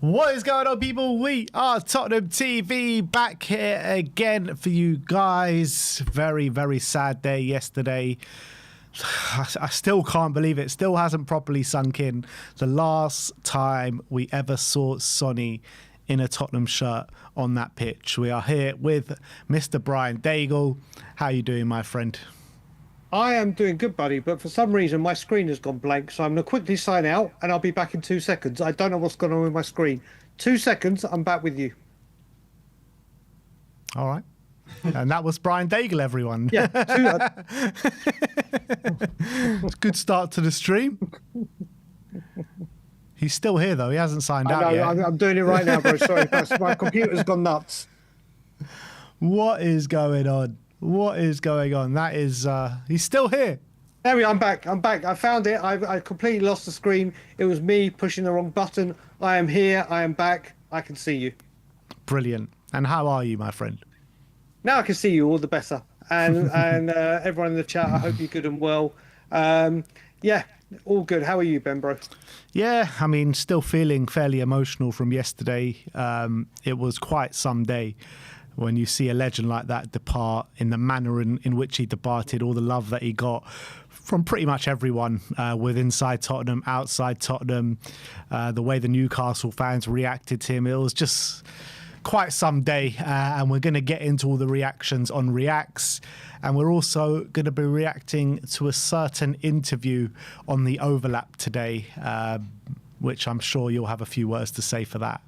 What is going on, people? We are Tottenham TV, back here again for you guys. Very, very sad day yesterday. I still can't believe it. Still hasn't properly sunk in. The last time we ever saw Sonny in a Tottenham shirt on that pitch. We are here with Mr. Brian Daigle. How are you doing, my friend? I am doing good, buddy, but for some reason my screen has gone blank, so I'm going to quickly sign out and I'll be back in 2 seconds. I don't know what's going on with my screen. 2 seconds, I'm back with you. All right. And that was Brian Daigle, everyone. Yeah. Good start to the stream. He's still here, though. He hasn't signed out yet. I'm doing it right now, bro. Sorry, my computer's gone nuts. What is going on? What is going on? That is, he's still here. There we are. I'm back. I found it. I completely lost the screen. It was me pushing the wrong button. I am here. I am back. I can see you. Brilliant. And how are you, my friend? Now I can see you all the better. And everyone in the chat, I hope you're good and well. Yeah, all good. How are you, Ben, bro? Yeah, I mean, still feeling fairly emotional from yesterday. It was quite some day when you see a legend like that depart in the manner in which he departed, all the love that he got from pretty much everyone with inside Tottenham, outside Tottenham, the way the Newcastle fans reacted to him. It was just quite some day, and we're going to get into all the reactions on Reacts, and we're also going to be reacting to a certain interview on the Overlap today, which I'm sure you'll have a few words to say for that.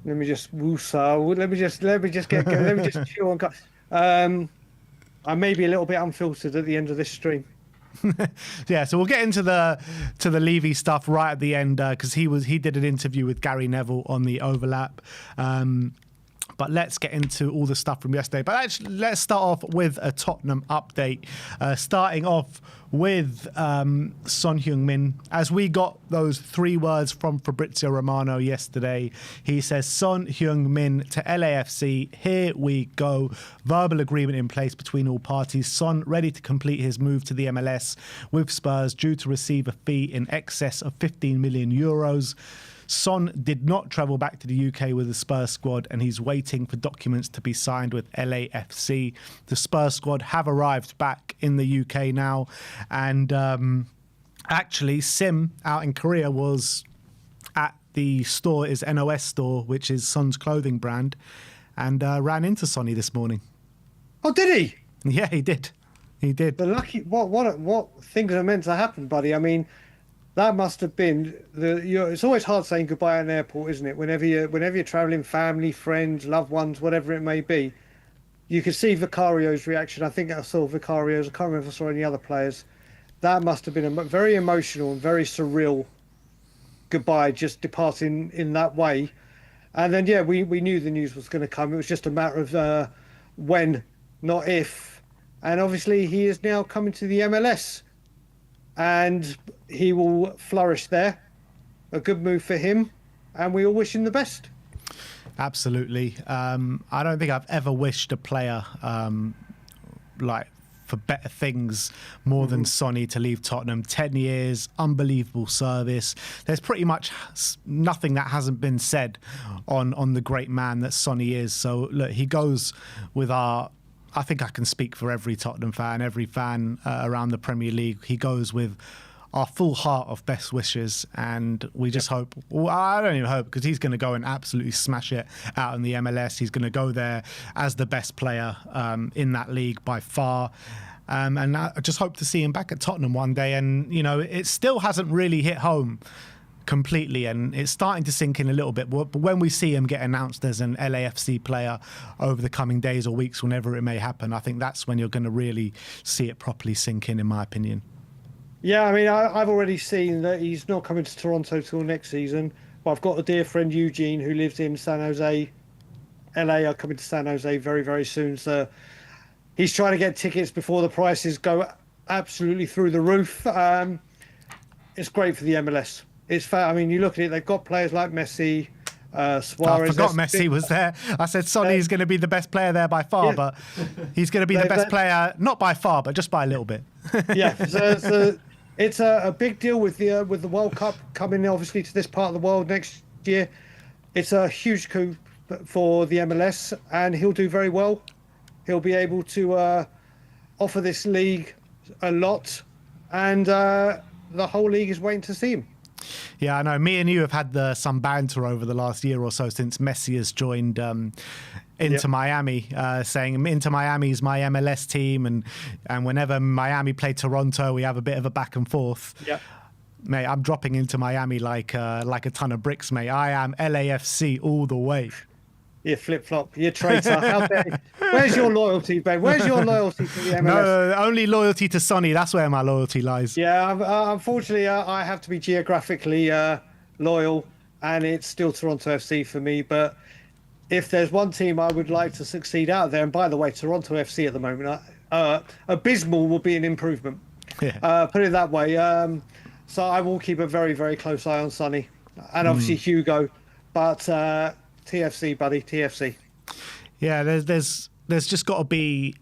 Let me just woosah. Let me just get going. Let me just chew on. I may be a little bit unfiltered at the end of this stream. Yeah, so we'll get into the Levy stuff right at the end, because he did an interview with Gary Neville on the Overlap. But let's get into all the stuff from yesterday. But actually, let's start off with a Tottenham update. Starting off with Son Heung-min. As we got those 3 words from Fabrizio Romano yesterday, he says, Son Heung-min to LAFC, here we go. Verbal agreement in place between all parties. Son ready to complete his move to the MLS with Spurs, due to receive a fee in excess of 15 million euros. Son did not travel back to the UK with the Spurs squad, and he's waiting for documents to be signed with LAFC. The Spurs squad have arrived back in the UK now, and actually Sim out in Korea was at the store, is NOS store, which is Son's clothing brand, and ran into Sonny this morning. Oh, did he? Yeah, he did. He did. The lucky what things are meant to happen, buddy. I mean, that must have been it's always hard saying goodbye at an airport, isn't it? Whenever you're traveling, family, friends, loved ones, whatever it may be, you could see Vicario's reaction. I think I saw Vicario's. I can't remember if I saw any other players. That must have been a very emotional and very surreal goodbye, just departing in that way. And then, yeah, we knew the news was going to come. It was just a matter of when, not if. And obviously, he is now coming to the MLS. And he will flourish there. A good move for him, and we all wish him the best. Absolutely. I don't think I've ever wished a player like for better things more than Sonny to leave Tottenham. 10 years, unbelievable service. There's pretty much nothing that hasn't been said on the great man that Sonny is. So look, he goes with I think I can speak for every Tottenham fan, every fan around the Premier League. He goes with our full heart of best wishes, and we just hope, well, I don't even hope, because he's going to go and absolutely smash it out in the MLS. He's going to go there as the best player in that league by far. And I just hope to see him back at Tottenham one day. And, you know, it still hasn't really hit home completely, and it's starting to sink in a little bit, but when we see him get announced as an LAFC player over the coming days or weeks, whenever it may happen, I think that's when you're going to really see it properly sink in my opinion. Yeah, I mean, I've already seen that he's not coming to Toronto till next season, but I've got a dear friend, Eugene, who lives in San Jose. LA are coming to San Jose very, very soon, so he's trying to get tickets before the prices go absolutely through the roof. It's great for the MLS. It's fair. I mean, you look at it, they've got players like Messi, Suarez. I forgot Messi was there. I said Sonny's going to be the best player there by far, yeah. But he's going to be the best player, not by far, but just by a little bit. Yeah, so It's a big deal with the World Cup coming obviously to this part of the world next year. It's a huge coup for the MLS, and he'll do very well. He'll be able to offer this league a lot, and the whole league is waiting to see him. Yeah, I know. Me and you have had some banter over the last year or so since Messi has joined Inter Miami, saying Inter Miami is my MLS team, and whenever Miami play Toronto, we have a bit of a back and forth. Yeah. Mate, I'm dropping into Miami like a ton of bricks, mate. I am LAFC all the way. You flip-flop, you traitor. How dare you? Where's your loyalty, Ben? Where's your loyalty to the MLS? No, only loyalty to Sonny. That's where my loyalty lies. Yeah, unfortunately, I have to be geographically loyal, and it's still Toronto FC for me. But if there's one team I would like to succeed out there, and by the way, Toronto FC at the moment, abysmal will be an improvement. Yeah. Put it that way. So I will keep a very, very close eye on Sonny, and obviously Hugo. But TFC, buddy, TFC. Yeah, there's just got to be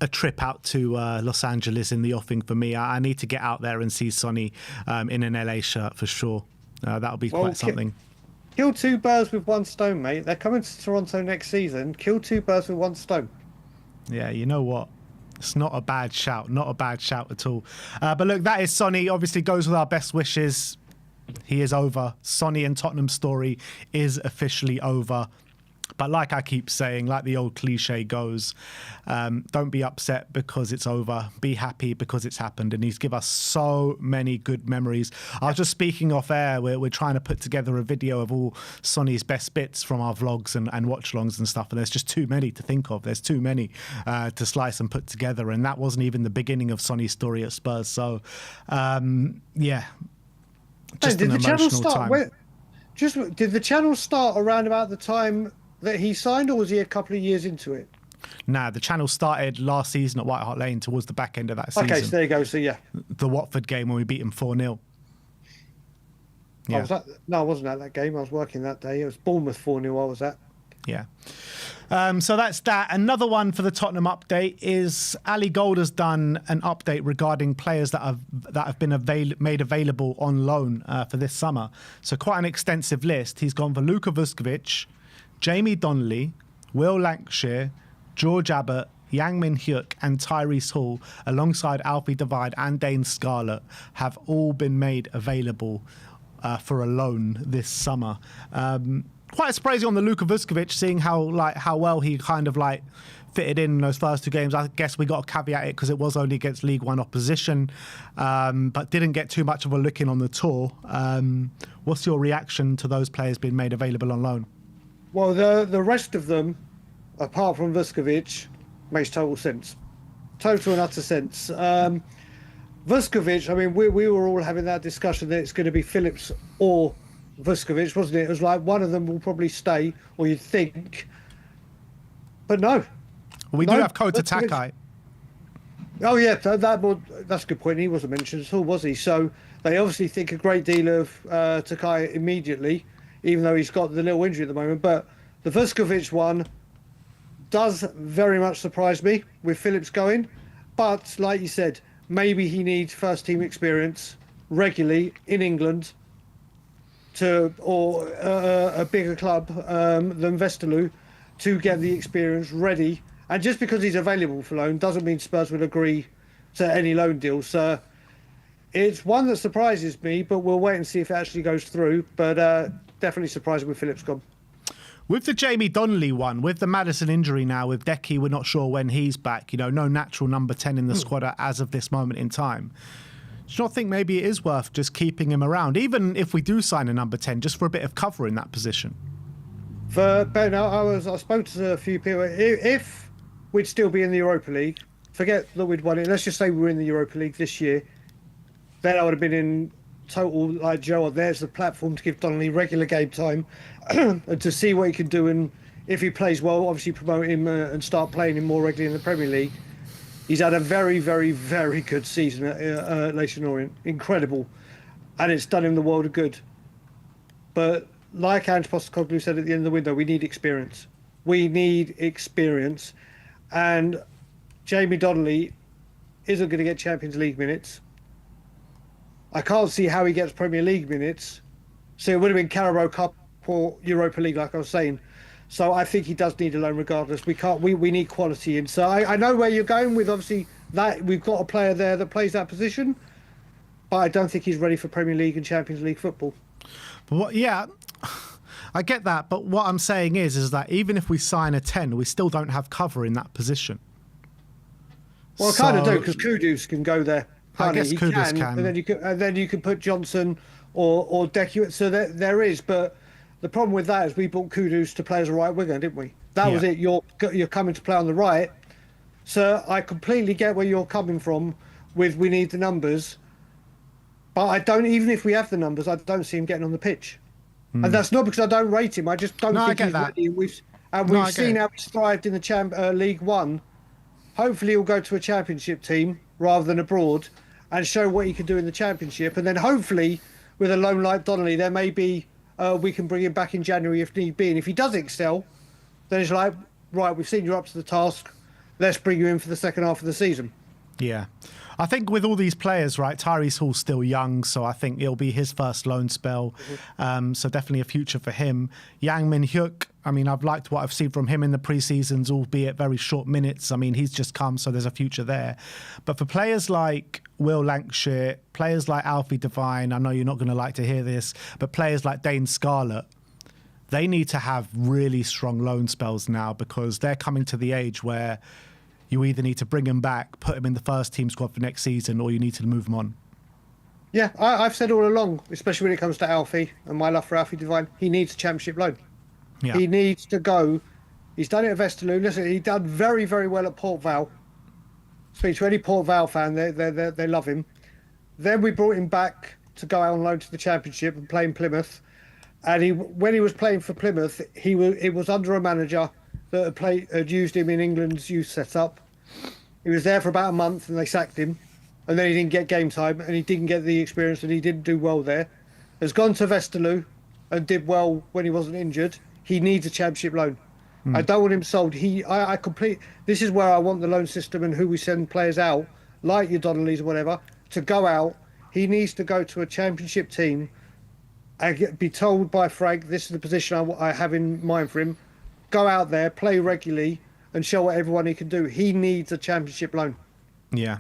a trip out to Los Angeles in the offing for me. I need to get out there and see Sonny in an LA shirt for sure. That'll be quite something. Kill two birds with one stone, mate. They're coming to Toronto next season. Kill two birds with one stone. Yeah, you know what? It's not a bad shout. Not a bad shout at all. But look, that is Sonny. Obviously goes with our best wishes. He is over. Sonny and Tottenham story is officially over. But like I keep saying, like the old cliche goes, don't be upset because it's over. Be happy because it's happened. And he's given us so many good memories. I was just speaking off air. We're trying to put together a video of all Sonny's best bits from our vlogs and watch-alongs and stuff. And there's just too many to think of. There's too many to slice and put together. And that wasn't even the beginning of Sonny's story at Spurs. So, yeah. Just did an the channel emotional start? time. Did the channel start around about the time that he signed, or was he a couple of years into it? Nah, the channel started last season at White Hart Lane towards the back end of that season. Okay, so there you go. So yeah, the Watford game when we beat them 4-0. Yeah. I wasn't at that game. I was working that day. It was Bournemouth 4-0 I was at. Yeah. So that's that. Another one for the Tottenham update is Ali Gold has done an update regarding players that have been made available on loan for this summer. So quite an extensive list. He's gone for Luka Vuskovic, Jamie Donnelly, Will Lancashire, George Abbott, Yang Min Hyuk and Tyrese Hall, alongside Alfie Divide and Dane Scarlett, have all been made available for a loan this summer. Quite surprising on the Luka Vuskovic, seeing how well he kind of fitted in those first two games. I guess we got to caveat it because it was only against League One opposition, but didn't get too much of a look in on the tour. What's your reaction to those players being made available on loan? Well, the rest of them, apart from Vuskovic, makes total sense. Total and utter sense. Vuskovic, I mean, we were all having that discussion that it's going to be Phillips or Vuskovic, wasn't it? It was like one of them will probably stay, or you'd think. But no. We do have Kota Takai. Oh, yeah, that's a good point. He wasn't mentioned at all, was he? So they obviously think a great deal of Takai immediately, even though he's got the little injury at the moment. But the Vuskovic one does very much surprise me with Phillips going. But like you said, maybe he needs first-team experience regularly in England or a bigger club than Westerlo to get the experience ready. And just because he's available for loan doesn't mean Spurs will agree to any loan deals. So it's one that surprises me, but we'll wait and see if it actually goes through. But definitely surprising with Phillips gone. With the Jamie Donnelly one, with the Maddison injury now, with Decky, we're not sure when he's back. No natural number 10 in the squad as of this moment in time. Do you not think maybe it is worth just keeping him around, even if we do sign a number 10, just for a bit of cover in that position? For Ben, I spoke to a few people. If we'd still be in the Europa League, forget that we'd won it. Let's just say we were in the Europa League this year. Then I would have been in total like Joe. There's the platform to give Donnelly regular game time and to see what he can do. And if he plays well, obviously promote him and start playing him more regularly in the Premier League. He's had a very, very, very good season at Leyton Orient. Incredible. And it's done him the world of good. But like Ange Postecoglou said at the end of the window, we need experience. We need experience. And Jamie Donnelly isn't going to get Champions League minutes. I can't see how he gets Premier League minutes. So it would have been Carabao Cup or Europa League, like I was saying. So I think he does need a loan regardless. We can't. We need quality in. So I know where you're going with, obviously, that we've got a player there that plays that position, but I don't think he's ready for Premier League and Champions League football. But yeah, I get that. But what I'm saying is that even if we sign a 10, we still don't have cover in that position. Well, I kind of do, because Kudus can go there. I guess he Kudus can. And then you can put Johnson or Deku. So there is, but the problem with that is we bought Kudus to play as a right winger, didn't we? That was it. You're coming to play on the right. So I completely get where you're coming from with we need the numbers. But I don't, even if we have the numbers, I don't see him getting on the pitch. And that's not because I don't rate him. I just don't think he's ready. We've seen how he's thrived in the League One. Hopefully he'll go to a championship team rather than abroad and show what he can do in the championship. And then hopefully with a loan like Donnelly, there may be, we can bring him back in January if need be. And if he does excel, then it's like, right, we've seen you up to the task. Let's bring you in for the second half of the season. Yeah. I think with all these players, right, Tyrese Hall's still young, so I think it'll be his first loan spell. So definitely a future for him. Yang Min Hyuk, I mean, I've liked what I've seen from him in the pre-seasons, albeit very short minutes. I mean, he's just come, so there's a future there. But for players like Will Lancashire, players like Alfie Devine, I know you're not going to like to hear this, but players like Dane Scarlett, they need to have really strong loan spells now because they're coming to the age where you either need to bring him back, put him in the first team squad for next season, or you need to move him on. Yeah, I've said all along, especially when it comes to Alfie and my love for Alfie Devine, he needs a championship loan. Yeah. He needs to go. He's done it at Westerlo. Listen, he done very, very well at Port Vale. Speak to any Port Vale fan, they love him. Then we brought him back to go out on loan to the Championship and play in Plymouth. And when he was playing for Plymouth, it was under a manager that had used him in England's youth setup. He was there for about a month and they sacked him. And then he didn't get game time and he didn't get the experience and he didn't do well there. Has gone to Westerlo and did well when he wasn't injured. He needs a championship loan. I don't want him sold. This is where I want the loan system and who we send players out, like your Donnellys or whatever, to go out. He needs to go to a championship team and be told by Frank, this is the position I have in mind for him. Go out there, play regularly, and show what everyone he can do. He needs a championship loan. Yeah,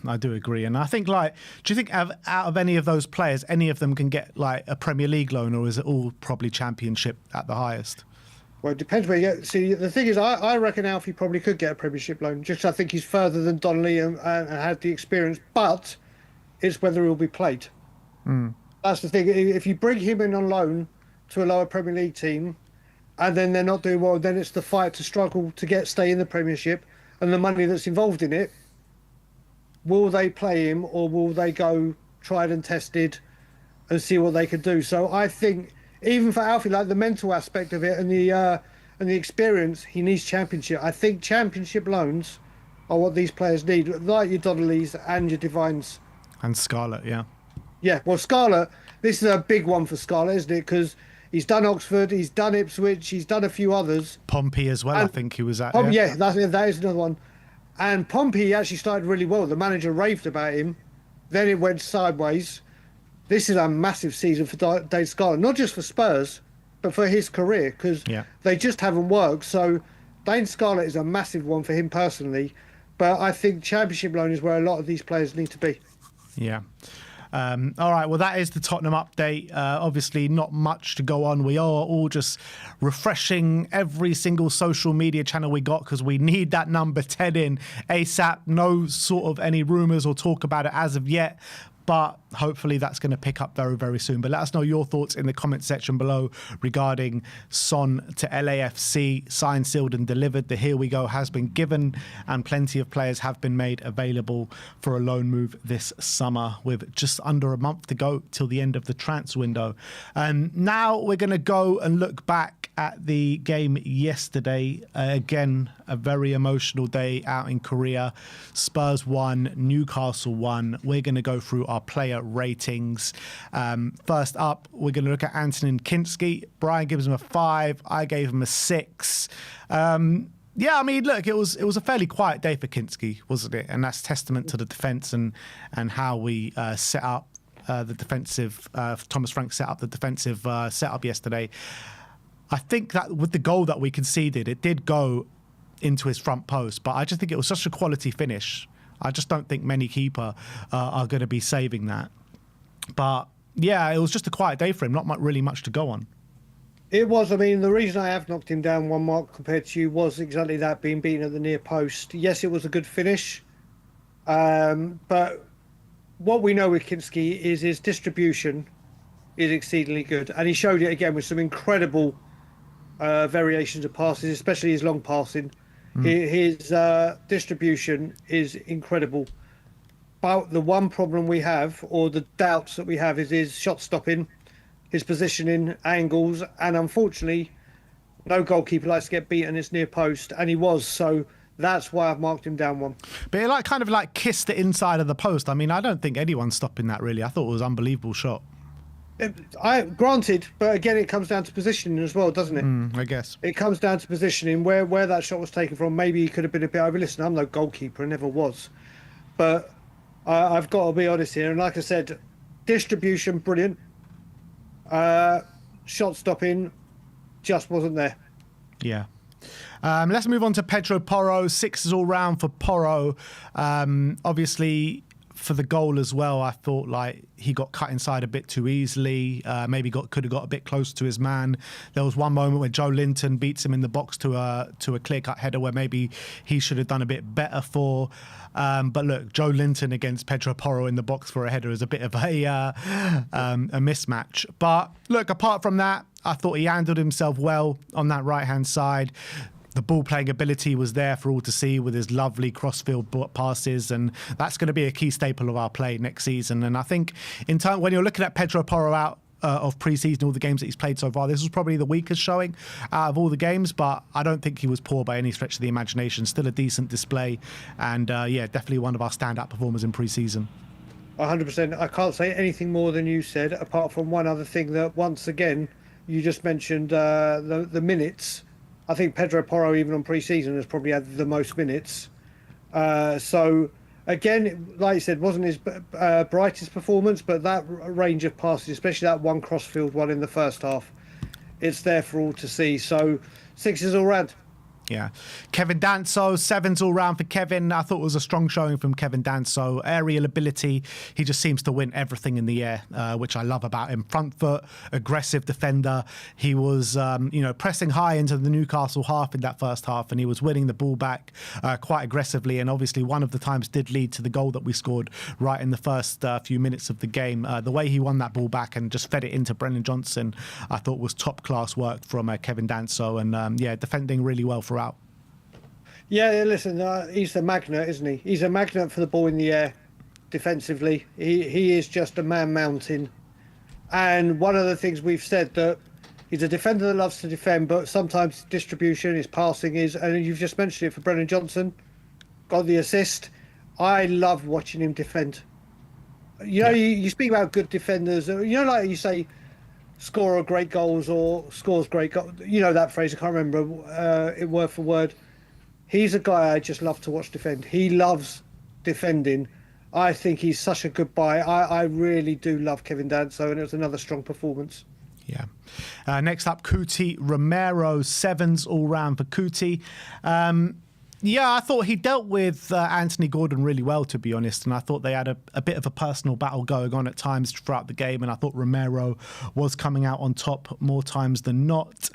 I do agree. And I think, do you think out of any of those players, any of them can get a Premier League loan, or is it all probably Championship at the highest? Well, it depends where you get. See, the thing is, I reckon Alfie probably could get a Premiership loan. Just I think he's further than Donnelly and had the experience, but it's whether he'll be played. That's the thing. If you bring him in on loan to a lower Premier League team, and then they're not doing well, then it's the fight to struggle to stay in the Premiership, and the money that's involved in it. Will they play him, or will they go tried and tested and see what they can do? So I think, even for Alfie, the mental aspect of it and the experience, he needs championship. I think championship loans are what these players need, like your Donnellys and your Devines. And Scarlett, yeah. Yeah, well, Scarlett, this is a big one for Scarlett, isn't it? Because he's done Oxford, he's done Ipswich, he's done a few others. Pompey as well, I think he was at. Yeah, that is another one. And Pompey actually started really well. The manager raved about him. Then it went sideways. This is a massive season for Dane Scarlett, not just for Spurs, but for his career, because they just haven't worked. So Dane Scarlett is a massive one for him personally. But I think championship loan is where a lot of these players need to be. Yeah. All right, well, that is the Tottenham update. Obviously, not much to go on. We are all just refreshing every single social media channel we got because we need that number 10 in ASAP. No sort of any rumours or talk about it as of yet, but hopefully that's going to pick up very, very soon. But let us know your thoughts in the comment section below regarding Son to LAFC, signed, sealed and delivered. The here we go has been given and plenty of players have been made available for a loan move this summer with just under a month to go till the end of the transfer window. And now we're going to go and look back at the game yesterday. Again, a very emotional day out in Korea. Spurs won, Newcastle won. We're going to go through our player ratings. First up, we're going to look at Antonin Kinski. Brian gives him a 5. I gave him a 6. Yeah, I mean, look, it was a fairly quiet day for Kinski, wasn't it? And that's testament to the defence and how we set up the defensive. Thomas Frank set up the defensive setup yesterday. I think that with the goal that we conceded, it did go into his front post, but I just think it was such a quality finish. I just don't think many keeper are going to be saving that. But yeah, it was just a quiet day for him. Not really much to go on. It was. I mean, the reason I have knocked him down one mark compared to you was exactly that, being beaten at the near post. Yes, it was a good finish. But what we know with Kinski is his distribution is exceedingly good. And he showed it again with some incredible variations of passes, especially his long passing. His distribution is incredible. But the one problem we have, or the doubts that we have, is his shot stopping, his positioning, angles, and unfortunately, no goalkeeper likes to get beaten his near post, and he was. So that's why I've marked him down one. But it kind of kissed the inside of the post. I mean, I don't think anyone's stopping that really. I thought it was an unbelievable shot. Granted, but again, it comes down to positioning as well, doesn't it? I guess. It comes down to positioning, where that shot was taken from. Maybe he could have been a bit over. Listen, I'm no goalkeeper, I never was. But I've got to be honest here. And like I said, distribution, brilliant. Shot stopping just wasn't there. Yeah. Let's move on to Pedro Porro. 6 all round for Porro. Obviously, for the goal as well, I thought he got cut inside a bit too easily. Maybe could have got a bit closer to his man. There was one moment where Joe Linton beats him in the box to a clear-cut header where maybe he should have done a bit better for. But look, Joe Linton against Pedro Porro in the box for a header is a bit of a mismatch. But look, apart from that, I thought he handled himself well on that right-hand side. The ball playing ability was there for all to see with his lovely crossfield passes, and that's going to be a key staple of our play next season. And I think when you're looking at Pedro Porro out of pre-season, all the games that he's played so far, this was probably the weakest showing out of all the games, but I don't think he was poor by any stretch of the imagination. Still a decent display, and definitely one of our standout performers in pre-season. 100%. I can't say anything more than you said, apart from one other thing that, once again, you just mentioned the minutes. I think Pedro Porro, even on pre-season, has probably had the most minutes. So, again, like you said, wasn't his brightest performance, but that range of passes, especially that one crossfield one in the first half, it's there for all to see. So, 6 all round. Yeah. Kevin Danso, 7s all round for Kevin. I thought it was a strong showing from Kevin Danso. Aerial ability, he just seems to win everything in the air, which I love about him. Front foot, aggressive defender. He was, pressing high into the Newcastle half in that first half, and he was winning the ball back quite aggressively. And obviously one of the times did lead to the goal that we scored right in the first few minutes of the game. The way he won that ball back and just fed it into Brennan Johnson, I thought was top-class work from Kevin Danso. And, defending really well throughout. Yeah, listen, he's a magnet, isn't he? He's a magnet for the ball in the air defensively. He is just a man mountain. And one of the things we've said, that he's a defender that loves to defend, but sometimes distribution, his passing is, and you've just mentioned it for Brennan Johnson, got the assist. I love watching him defend. You speak about good defenders, like you say, score great goals or scores great goals. You know that phrase, I can't remember it word for word. He's a guy I just love to watch defend. He loves defending. I think he's such a good buy. I really do love Kevin Danso, and it was another strong performance. Yeah. Next up, Kuti Romero, 7s all round for Kuti. I thought he dealt with Anthony Gordon really well, to be honest, and I thought they had a bit of a personal battle going on at times throughout the game, and I thought Romero was coming out on top more times than not.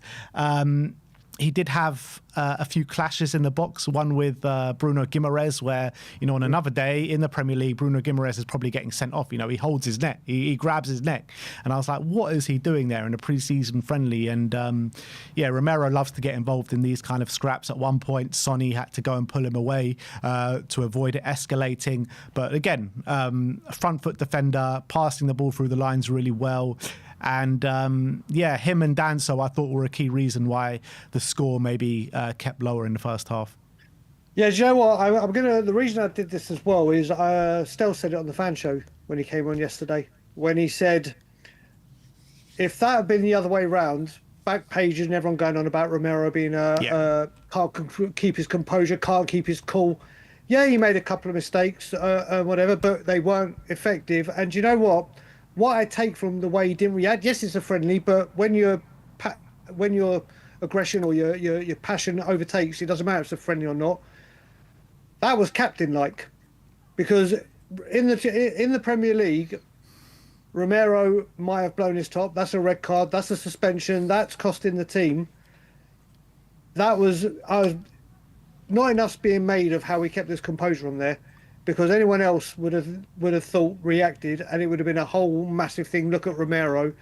He did have a few clashes in the box, one with Bruno Guimaraes, where, on another day in the Premier League, Bruno Guimaraes is probably getting sent off. He holds his neck, he grabs his neck. And I was like, what is he doing there in a pre-season friendly? And Romero loves to get involved in these kind of scraps. At one point, Sonny had to go and pull him away to avoid it escalating. But again, front foot defender, passing the ball through the lines really well. And him and Danso, I thought, were a key reason why the score maybe kept lower in the first half. Yeah, do you know what? The reason I did this as well is Stel said it on the fan show when he came on yesterday, when he said, if that had been the other way round, back pages and everyone going on about Romero being can't keep his composure, can't keep his cool. Yeah, he made a couple of mistakes, whatever, but they weren't effective. And do you know what? what I take from the way he didn't react, yes, it's a friendly, but when your aggression or your passion overtakes, it doesn't matter if it's a friendly or not. That was captain like, because in the Premier League, Romero might have blown his top. That's a red card. That's a suspension. That's costing the team. I was not enough's being made of how he kept his composure on there, because anyone else would have thought reacted, and it would have been a whole massive thing. Look at Romero,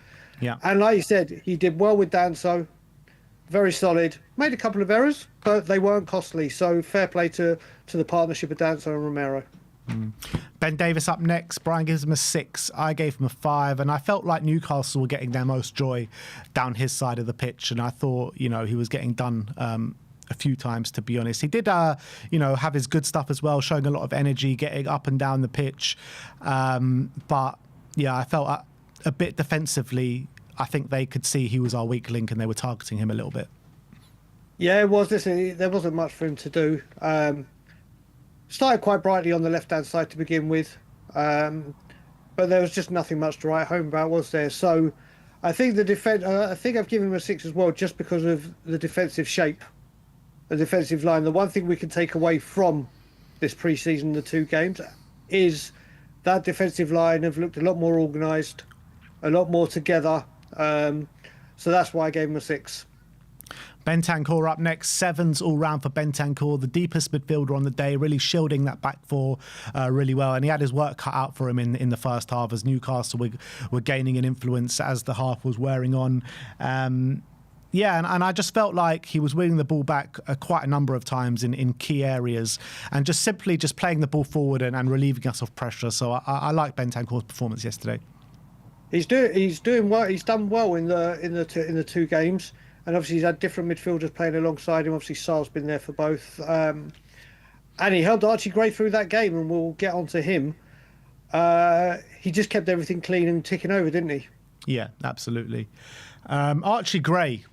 Yeah. and like you said, he did well with Danso, very solid. Made a couple of errors, but they weren't costly. So fair play to the partnership of Danso and Romero. Ben Davis up next. Brian gives him a 6. I gave him a 5, and I felt like Newcastle were getting their most joy down his side of the pitch, and I thought, he was getting done a few times, to be honest. He did, have his good stuff as well, showing a lot of energy, getting up and down the pitch. But yeah, I felt a bit defensively. I think they could see he was our weak link, and they were targeting him a little bit. Yeah, it was. Listen, there wasn't much for him to do. Started quite brightly on the left-hand side to begin with, but there was just nothing much to write home about, was there? So I think the defense. I think I've given him a 6 as well, just because of the defensive shape, the defensive line. The one thing we can take away from this pre-season, the 2 games, is that defensive line have looked a lot more organised, a lot more together. So that's why I gave him a 6. Bentancur up next. 7s all round for Bentancur, the deepest midfielder on the day, really shielding that back four really well. And he had his work cut out for him in the first half, as Newcastle were gaining an influence as the half was wearing on. Yeah, and I just felt like he was winning the ball back quite a number of times in key areas, and just simply playing the ball forward and relieving us of pressure. So I like Bentancur's performance yesterday. He's doing well. He's done well in the 2 games. And obviously he's had different midfielders playing alongside him. Obviously Sar's been there for both. And he held Archie Gray through that game, and we'll get on to him. He just kept everything clean and ticking over, didn't he? Yeah, absolutely. Archie Gray,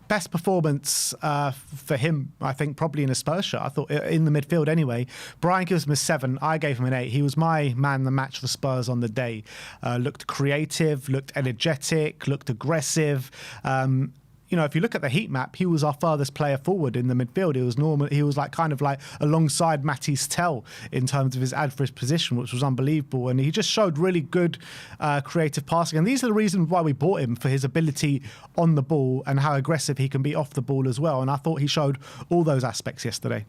best performance for him, I think, probably in a Spurs shirt. I thought, in the midfield anyway. Brian gives him a 7. I gave him an 8. He was my man the match for Spurs on the day. Looked creative, looked energetic, looked aggressive. If you look at the heat map, he was our furthest player forward in the midfield. He was kind of alongside Matisse Tell in terms of his average position, which was unbelievable. And he just showed really good creative passing. And these are the reasons why we bought him, for his ability on the ball and how aggressive he can be off the ball as well. And I thought he showed all those aspects yesterday.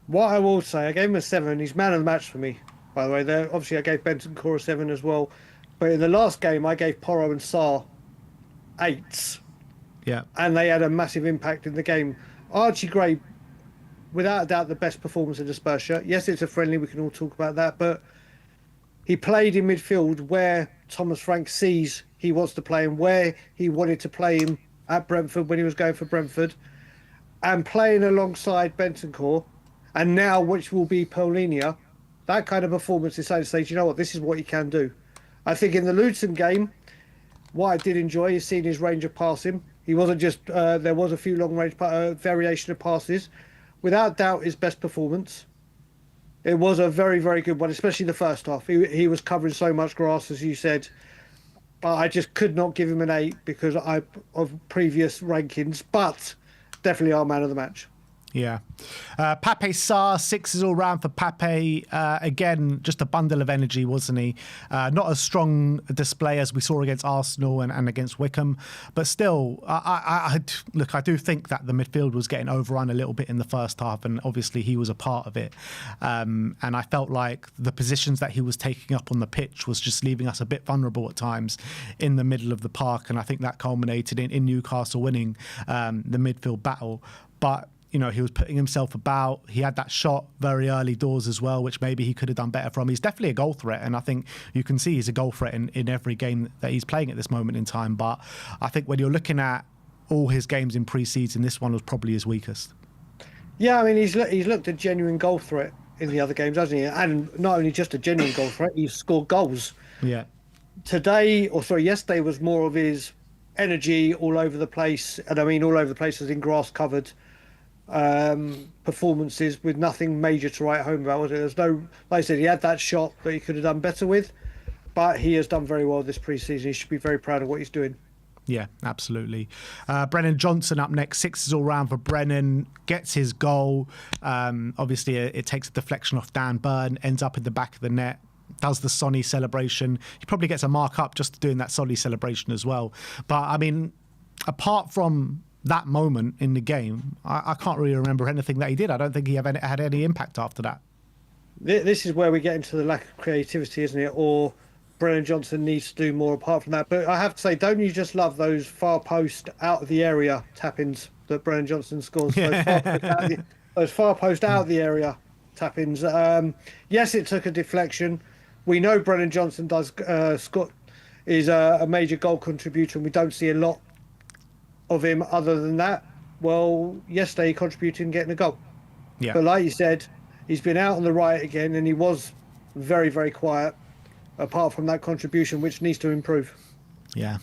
What I will say, I gave him a 7. He's man of the match for me, by the way. Obviously, I gave Bentancur a 7 as well. But in the last game, I gave Porro and Sarr 8s. Yeah. And they had a massive impact in the game. Archie Gray, without a doubt, the best performance in the Spurs shirt. Yes, it's a friendly. We can all talk about that. But he played in midfield where Thomas Frank sees he wants to play, and where he wanted to play him at Brentford when he was going for Brentford. And playing alongside Bentancur, and now which will be Paulinho, that kind of performance is saying, you know what, this is what he can do. I think in the Luton game, what I did enjoy is seeing his range of passing. He wasn't just, there was a few long-range variation of passes. Without doubt, his best performance. It was a very, very good one, especially the first half. He was covering so much grass, as you said. But I just could not give him an 8 because of previous rankings. But definitely our man of the match. Yeah. Pape Sarr, 6s all round for Pape. Again, just a bundle of energy, wasn't he? Not as strong a display as we saw against Arsenal and against Wickham. But still, I do think that the midfield was getting overrun a little bit in the first half, and obviously he was a part of it. And I felt like the positions that he was taking up on the pitch was just leaving us a bit vulnerable at times in the middle of the park. And I think that culminated in Newcastle winning the midfield battle. But he was putting himself about. He had that shot very early doors as well, which maybe he could have done better from. He's definitely a goal threat, and I think you can see he's a goal threat in every game that he's playing at this moment in time. But I think when you're looking at all his games in pre-season, this one was probably his weakest. Yeah, I mean, he's looked a genuine goal threat in the other games, hasn't he? And not only just a genuine goal threat, he's scored goals. Yeah. Yesterday was more of his energy all over the place, and I mean all over the place as in grass covered. Performances with nothing major to write home about, was it? There's no, like I said, he had that shot that he could have done better with, but he has done very well this pre-season. He should be very proud of what he's doing. Yeah, absolutely. Brennan Johnson up next, 6s all round for Brennan, gets his goal. Obviously, it takes a deflection off Dan Burn, ends up in the back of the net, does the Sonny celebration. He probably gets a mark up just doing that Sonny celebration as well. But, I mean, apart from that moment in the game, I can't really remember anything that he did. I don't think he had any impact after that. This is where we get into the lack of creativity, isn't it? Or Brennan Johnson needs to do more apart from that. But I have to say, don't you just love those far post out of the area tap-ins that Brennan Johnson scores? Those far post out of the area tap-ins. Yes, it took a deflection. We know Brennan Johnson does. Scott is a major goal contributor, and we don't see a lot of him other than that. Well, yesterday he contributed in getting a goal. Yeah. But like you said, he's been out on the right again, and he was very, very quiet. Apart from that contribution, which needs to improve. Yeah.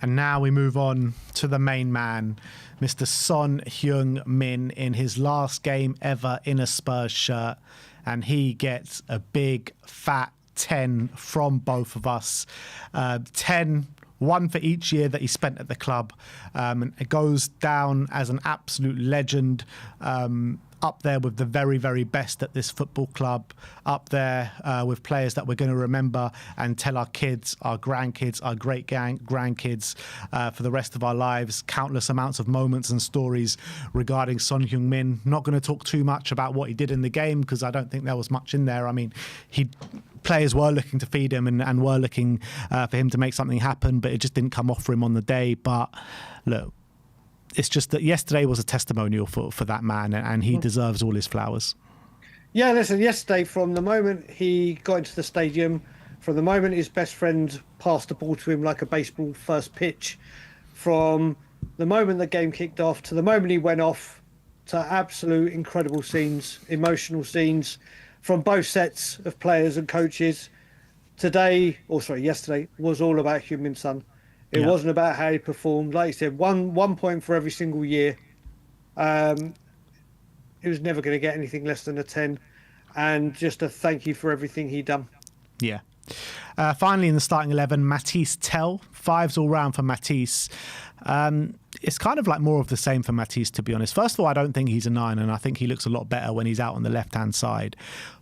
And now we move on to the main man, Mr. Son Heung-min, in his last game ever in a Spurs shirt. And he gets a big, fat 10 from both of us. 10, one for each year that he spent at the club. It goes down as an absolute legend. Up there with the very, very best at this football club, up there with players that we're going to remember and tell our kids, our grandkids, our grandkids for the rest of our lives. Countless amounts of moments and stories regarding Son Heung-min. Not going to talk too much about what he did in the game because I don't think there was much in there. I mean, players were looking to feed him and were looking for him to make something happen, but it just didn't come off for him on the day. But look, it's just that yesterday was a testimonial for that man, and he deserves all his flowers. Yeah, listen, yesterday, from the moment he got into the stadium, from the moment his best friend passed the ball to him like a baseball first pitch, from the moment the game kicked off to the moment he went off, to absolute incredible scenes, emotional scenes from both sets of players and coaches. Yesterday was all about Heung-min Son. It wasn't about how he performed. Like you said, one point for every single year. He was never going to get anything less than a 10. And just a thank you for everything he done. Yeah. Finally, in the starting 11, Matisse Tell. 5s all round for Matisse. It's kind of like more of the same for Matisse, to be honest. First of all, I don't think he's a 9, and I think he looks a lot better when he's out on the left-hand side.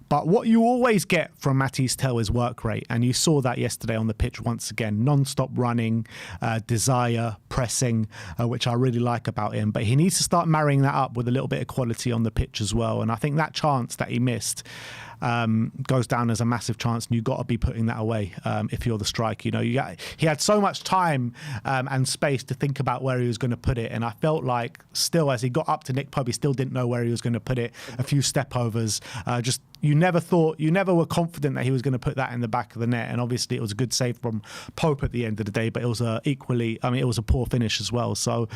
But what you always get from Matisse Tell is work rate. And you saw that yesterday on the pitch once again. Non-stop running, desire, pressing, which I really like about him. But he needs to start marrying that up with a little bit of quality on the pitch as well. And I think that chance that he missed goes down as a massive chance, and you've got to be putting that away if you're the striker. You know, he had so much time and space to think about where he was going to put it, and I felt like still as he got up to Nick Pope, he still didn't know where he was going to put it. A few step overs, you never were confident that he was going to put that in the back of the net. And obviously it was a good save from Pope at the end of the day, but it was it was a poor finish as well. So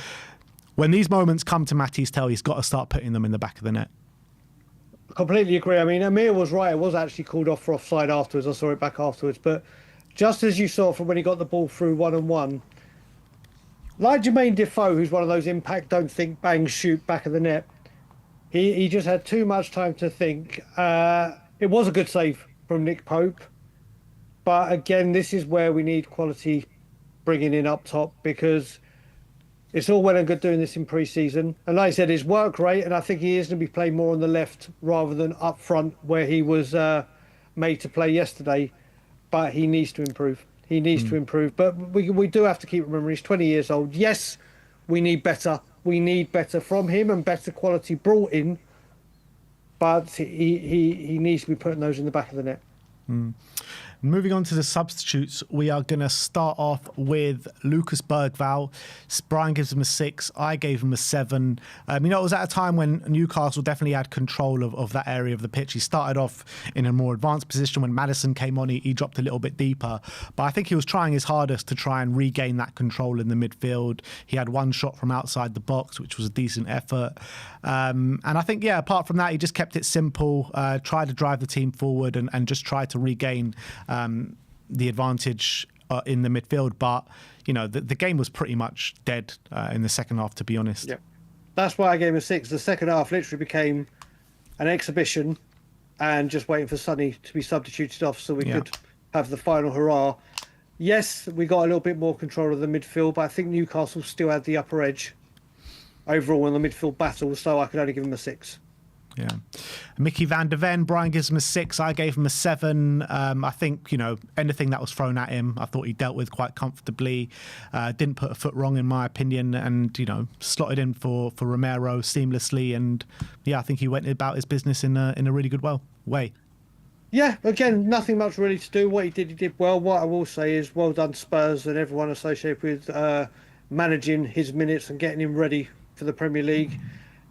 when these moments come to Matisse Tell, he's got to start putting them in the back of the net. Completely agree. I mean, Amir was right. It was actually called off for offside afterwards. I saw it back afterwards. But just as you saw from when he got the ball through 1-on-1, like Jermaine Defoe, who's one of those impact, don't think, bang, shoot back of the net, he just had too much time to think. It was a good save from Nick Pope. But again, this is where we need quality bringing in up top, because it's all well and good doing this in pre-season. And like I said, his work rate, and I think he is going to be playing more on the left rather than up front where he was made to play yesterday. But he needs to improve. He needs to improve. But we do have to keep remembering he's 20 years old. Yes, we need better. We need better from him and better quality brought in. But he needs to be putting those in the back of the net. Moving on to the substitutes, we are going to start off with Lucas Bergvall. Brian gives him a 6. I gave him a 7. It was at a time when Newcastle definitely had control of that area of the pitch. He started off in a more advanced position. When Maddison came on, he dropped a little bit deeper. But I think he was trying his hardest to try and regain that control in the midfield. He had one shot from outside the box, which was a decent effort. And I think, apart from that, he just kept it simple, tried to drive the team forward and just tried to regain the advantage in the midfield. But, the game was pretty much dead in the second half, to be honest. Yeah, that's why I gave him a 6. The second half literally became an exhibition and just waiting for Sonny to be substituted off so we could have the final hurrah. Yes, we got a little bit more control of the midfield, but I think Newcastle still had the upper edge overall in the midfield battle, so I could only give him a 6. Yeah. Mickey van der Ven, Brian gives him a 6. I gave him a 7. I think, anything that was thrown at him, I thought he dealt with quite comfortably. Didn't put a foot wrong, in my opinion, and, slotted in for Romero seamlessly. And, yeah, I think he went about his business in a really good way. Yeah, again, nothing much really to do. What he did well. What I will say is well done Spurs and everyone associated with managing his minutes and getting him ready for the Premier League.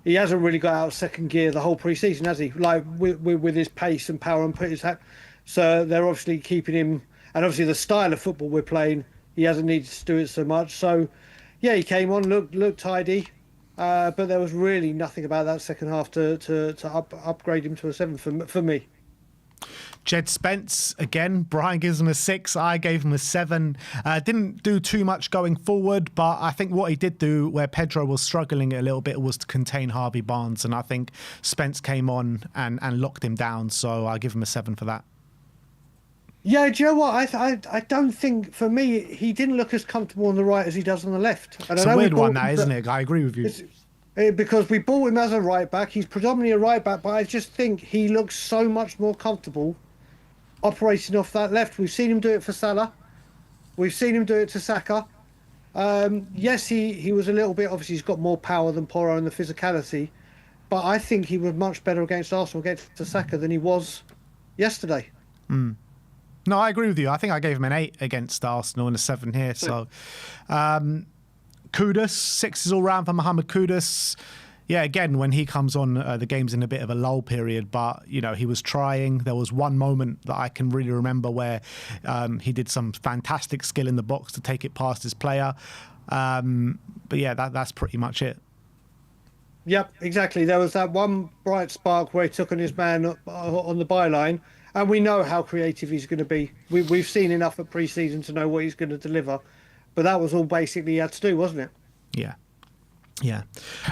He hasn't really got out of second gear the whole pre-season, has he? Like with his pace and power and put his hat. So they're obviously keeping him, and obviously the style of football we're playing, he hasn't needed to do it so much. So, yeah, he came on, looked tidy, but there was really nothing about that second half to upgrade him to a 7 for me. Jed Spence, again, Brian gives him a 6. I gave him a 7. Didn't do too much going forward, but I think what he did do where Pedro was struggling a little bit was to contain Harvey Barnes. And I think Spence came on and locked him down. So I give him a 7 for that. Yeah, do you know what? I don't think, for me, he didn't look as comfortable on the right as he does on the left. It's a weird one, that, isn't it? I agree with you. Because we bought him as a right back. He's predominantly a right back, but I just think he looks so much more comfortable operating off that left. We've seen him do it for Salah. We've seen him do it to Saka. Yes, he was a little bit, obviously he's got more power than Porro and the physicality, but I think he was much better against Arsenal against Saka than he was yesterday. No, I agree with you. I think I gave him an 8 against Arsenal and a 7 here. So, Kudus, 6 all round for Mohamed Kudus. Yeah, again, when he comes on, the game's in a bit of a lull period, but, he was trying. There was one moment that I can really remember where he did some fantastic skill in the box to take it past his player. But yeah, that's pretty much it. Yep, exactly. There was that one bright spark where he took on his man on the byline, and we know how creative he's going to be. We've seen enough at pre-season to know what he's going to deliver, but that was all basically he had to do, wasn't it? Yeah. Yeah.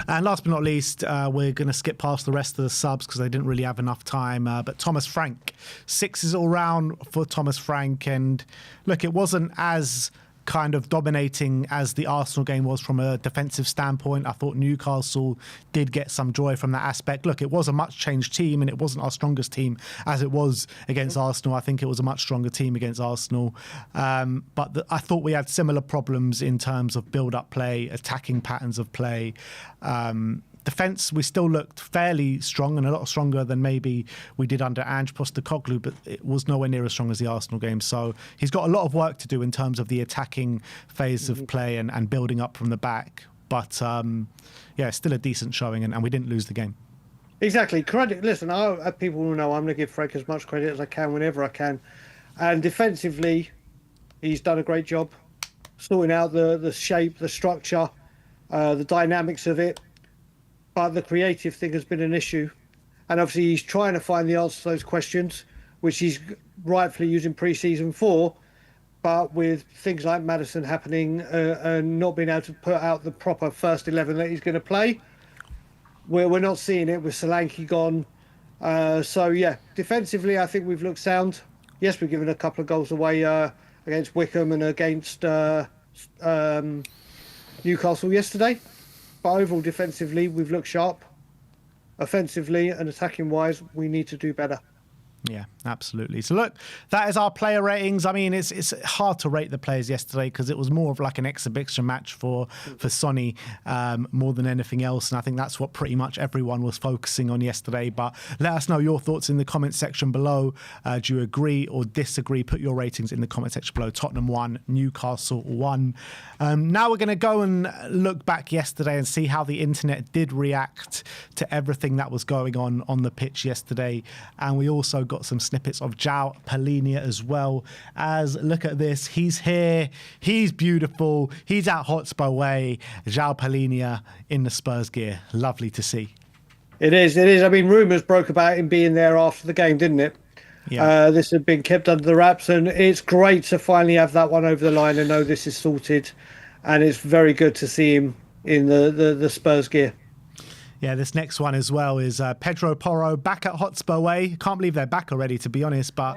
And last but not least, we're going to skip past the rest of the subs because they didn't really have enough time. But Thomas Frank, 6 all round for Thomas Frank. And look, it wasn't as kind of dominating as the Arsenal game was from a defensive standpoint. I thought Newcastle did get some joy from that aspect. Look, it was a much changed team and it wasn't our strongest team as it was against Arsenal. I think it was a much stronger team against Arsenal. But I thought we had similar problems in terms of build-up play, attacking patterns of play. Defence, we still looked fairly strong and a lot stronger than maybe we did under Ange Postecoglou, but it was nowhere near as strong as the Arsenal game. So he's got a lot of work to do in terms of the attacking phase of play and building up from the back. But yeah, still a decent showing, and we didn't lose the game. Exactly. Credit. Listen, people will know I'm going to give Frank as much credit as I can whenever I can. And defensively, he's done a great job sorting out the shape, the structure, the dynamics of it. But the creative thing has been an issue. And obviously he's trying to find the answer to those questions, which he's rightfully using pre-season for. But with things like Maddison happening and not being able to put out the proper first 11 that he's going to play, we're not seeing it with Solanke gone. So, yeah, defensively, I think we've looked sound. Yes, we've given a couple of goals away against Wickham and against Newcastle yesterday. But overall, defensively, we've looked sharp. Offensively and attacking-wise, we need to do better. Yeah, absolutely. So look, that is our player ratings. I mean, it's hard to rate the players yesterday because it was more of like an exhibition match for Sonny more than anything else. And I think that's what pretty much everyone was focusing on yesterday. But let us know your thoughts in the comment section below. Do you agree or disagree? Put your ratings in the comment section below. Tottenham 1, Newcastle 1. Now we're going to go and look back yesterday and see how the internet did react to everything that was going on the pitch yesterday. And we also got some snippets of João Palhinha as well. As look at this, he's here, he's beautiful, he's at Hotspur Way. João Palhinha in the Spurs gear, lovely to see. It is. I mean, rumours broke about him being there after the game, didn't it? Yeah. This had been kept under the wraps, and it's great to finally have that one over the line and know this is sorted. And it's very good to see him in the Spurs gear. Yeah, this next one as well is Pedro Porro back at Hotspur Way. Can't believe they're back already, to be honest, but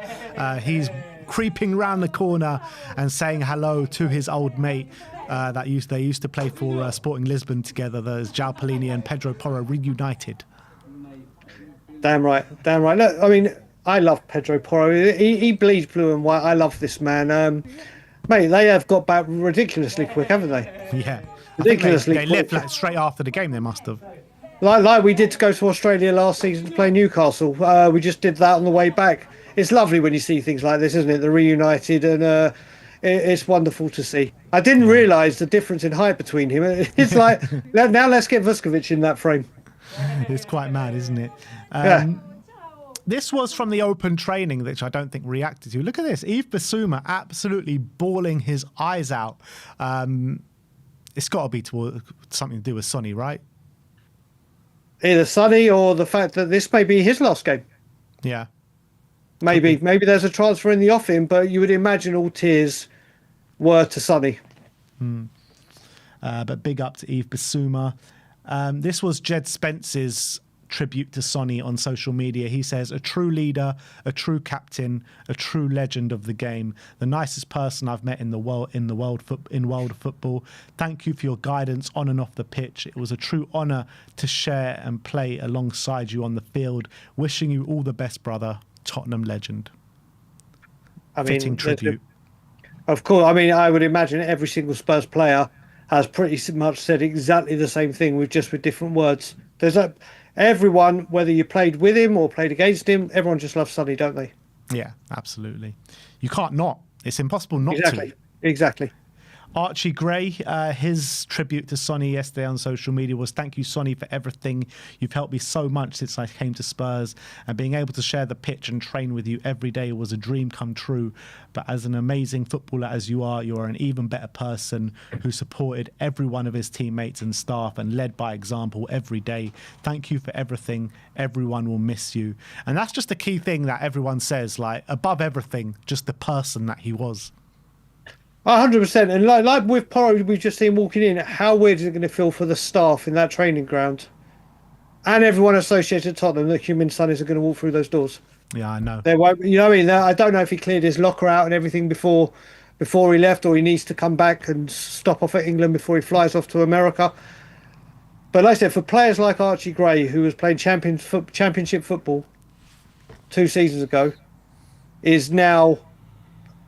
he's creeping round the corner and saying hello to his old mate. They used to play for Sporting Lisbon together. There's João Palhinha and Pedro Porro reunited. Damn right. Look, I mean, I love Pedro Porro. He bleeds blue and white. I love this man. Mate, they have got back ridiculously quick, haven't they? Yeah. Ridiculously they quick. left like straight after the game, they must have. Like we did to go to Australia last season to play Newcastle. We just did that on the way back. It's lovely when you see things like this, isn't it? They're reunited, and it's wonderful to see. I didn't realise the difference in height between him. It's like, now let's get Vuskovic in that frame. It's quite mad, isn't it? Yeah. This was from the open training, which I don't think reacted to. Look at this. Yves Bissouma absolutely bawling his eyes out. It's got to be something to do with Sonny, right? Either Sonny or the fact that this may be his last game. Yeah. Maybe there's a transfer in the offing, but you would imagine all tears were to Sonny. But big up to Yves Bissouma. This was Jed Spence's tribute to Sonny on social media. He says, a true leader, a true captain, a true legend of the game, the nicest person I've met in world football. Thank you for your guidance on and off the pitch. It was a true honour to share and play alongside you on the field. Wishing you all the best, brother. Tottenham legend. Fitting tribute. Of course, I mean, I would imagine every single Spurs player has pretty much said exactly the same thing with different words. Everyone, whether you played with him or played against him, everyone just loves Sonny, don't they? Yeah, absolutely. You can't not. It's impossible not to. Exactly. Archie Gray, his tribute to Sonny yesterday on social media was, thank you, Sonny, for everything. You've helped me so much since I came to Spurs, and being able to share the pitch and train with you every day was a dream come true. But as an amazing footballer as you are an even better person who supported every one of his teammates and staff and led by example every day. Thank you for everything. Everyone will miss you. And that's just the key thing that everyone says, like, above everything, just the person that he was. 100%. And like with Porro, we've just seen walking in. How weird is it going to feel for the staff in that training ground and everyone associated at Tottenham that Heung-min Son is going to walk through those doors? Yeah, I know. They won't. You know what I mean? I don't know if he cleared his locker out and everything before he left, or he needs to come back and stop off at England before he flies off to America. But like I said, for players like Archie Gray, who was playing championship football 2 seasons ago, is now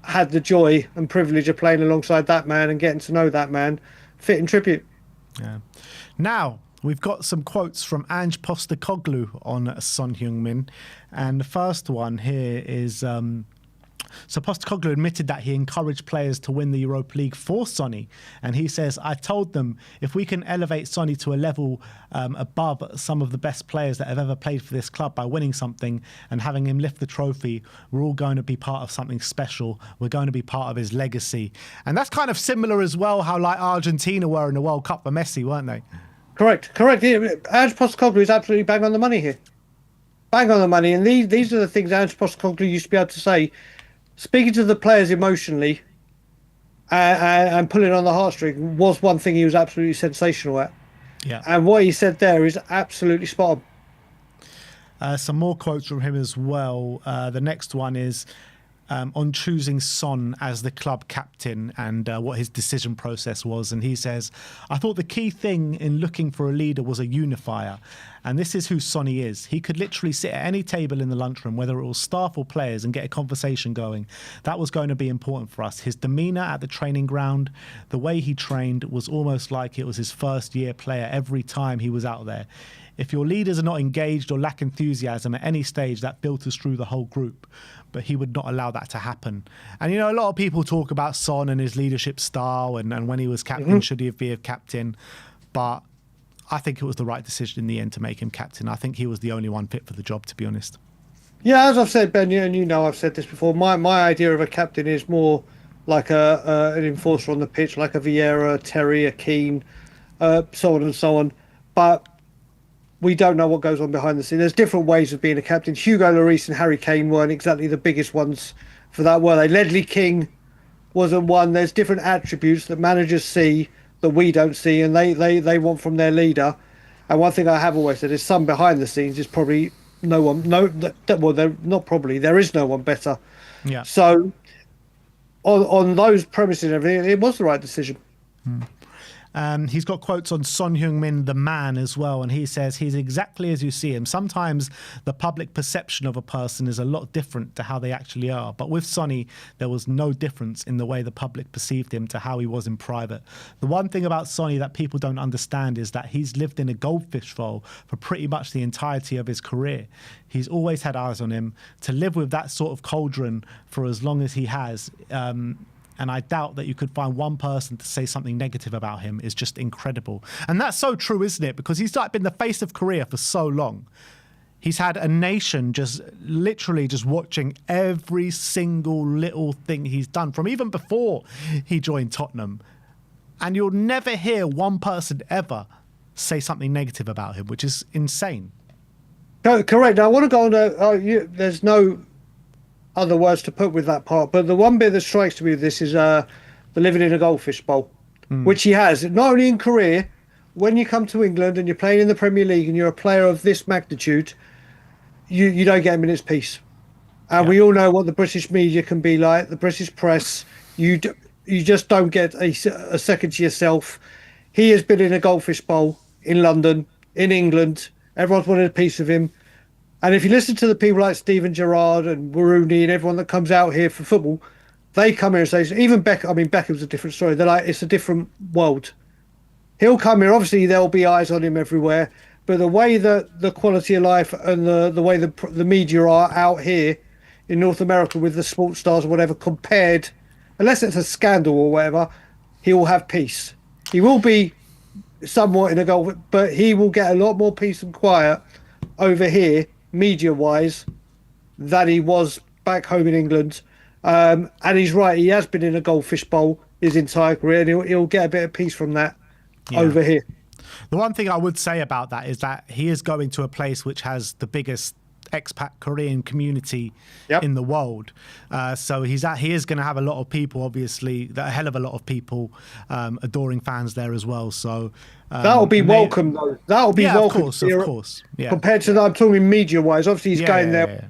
had the joy and privilege of playing alongside that man and getting to know that man, fitting tribute. Yeah. Now, we've got some quotes from Ange Postecoglou on Son Heung-min. And the first one here is... So Postecoglou admitted that he encouraged players to win the Europa League for Sonny. And he says, I told them if we can elevate Sonny to a level above some of the best players that have ever played for this club by winning something and having him lift the trophy, we're all going to be part of something special. We're going to be part of his legacy. And that's kind of similar as well, how like Argentina were in the World Cup for Messi, weren't they? Correct. Ange Postecoglou is absolutely bang on the money here. Bang on the money. And these are the things Ange Postecoglou used to be able to say. Speaking to the players emotionally and pulling on the heartstring was one thing he was absolutely sensational at. Yeah. And what he said there is absolutely spot on. Some more quotes from him as well. The next one is on choosing Son as the club captain and what his decision process was. And he says, I thought the key thing in looking for a leader was a unifier. And this is who Sonny is. He could literally sit at any table in the lunchroom, whether it was staff or players, and get a conversation going. That was going to be important for us. His demeanour at the training ground, the way he trained, was almost like it was his first year player every time he was out there. If your leaders are not engaged or lack enthusiasm at any stage, that filters through the whole group. But he would not allow that to happen. And, you know, a lot of people talk about Son and his leadership style and when he was captain, should he be a captain? But I think it was the right decision in the end to make him captain. I think he was the only one fit for the job, to be honest. Yeah, as I've said, Ben, and you know I've said this before, my idea of a captain is more like an enforcer on the pitch, like a Vieira, a Terry, a Keane, so on and so on. But we don't know what goes on behind the scenes. There's different ways of being a captain. Hugo Lloris and Harry Kane weren't exactly the biggest ones for that, were they? Ledley King wasn't one. There's different attributes that managers see that we don't see, and they want from their leader. And one thing I have always said is some behind the scenes is probably there is no one better. Yeah. So on those premises and everything, it was the right decision. He's got quotes on Son Heung-min, the man, as well, and he says he's exactly as you see him. Sometimes the public perception of a person is a lot different to how they actually are. But with Sonny, there was no difference in the way the public perceived him to how he was in private. The one thing about Sonny that people don't understand is that he's lived in a goldfish bowl for pretty much the entirety of his career. He's always had eyes on him. To live with that sort of cauldron for as long as he has, and I doubt that you could find one person to say something negative about him, is just incredible. And that's so true, isn't it? Because he's like been the face of Korea for so long. He's had a nation just literally just watching every single little thing he's done from even before he joined Tottenham. And you'll never hear one person ever say something negative about him, which is insane. Correct. I want to go on. There's no other words to put with that part, but the one bit that strikes me with this is the living in a goldfish bowl, which he has not only in Korea. When you come to England and you're playing in the Premier League and you're a player of this magnitude, you don't get a minute's peace. And we all know what the British media can be like, the British press. You just don't get a second to yourself. He has been in a goldfish bowl in London, in England. Everyone's wanted a piece of him. And if you listen to the people like Steven Gerrard and Rooney and everyone that comes out here for football, they come here and say, even Beckham, I mean, Beckham's a different story. They're like, it's a different world. He'll come here. Obviously, there'll be eyes on him everywhere. But the way that the quality of life and the way the media are out here in North America with the sports stars or whatever, compared, unless it's a scandal or whatever, he will have peace. He will be somewhat in a goal, but he will get a lot more peace and quiet over here, media-wise, than he was back home in England. And he's right, he has been in a goldfish bowl his entire career, and he'll get a bit of peace from that over here. The one thing I would say about that is that he is going to a place which has the biggest expat Korean community in the world. So he is going to have a lot of people, obviously, a hell of a lot of people adoring fans there as well. So that'll be welcome, though. That'll be welcome. Of course. Yeah. Compared to that, I'm talking media-wise. Obviously, he's going there. Yeah.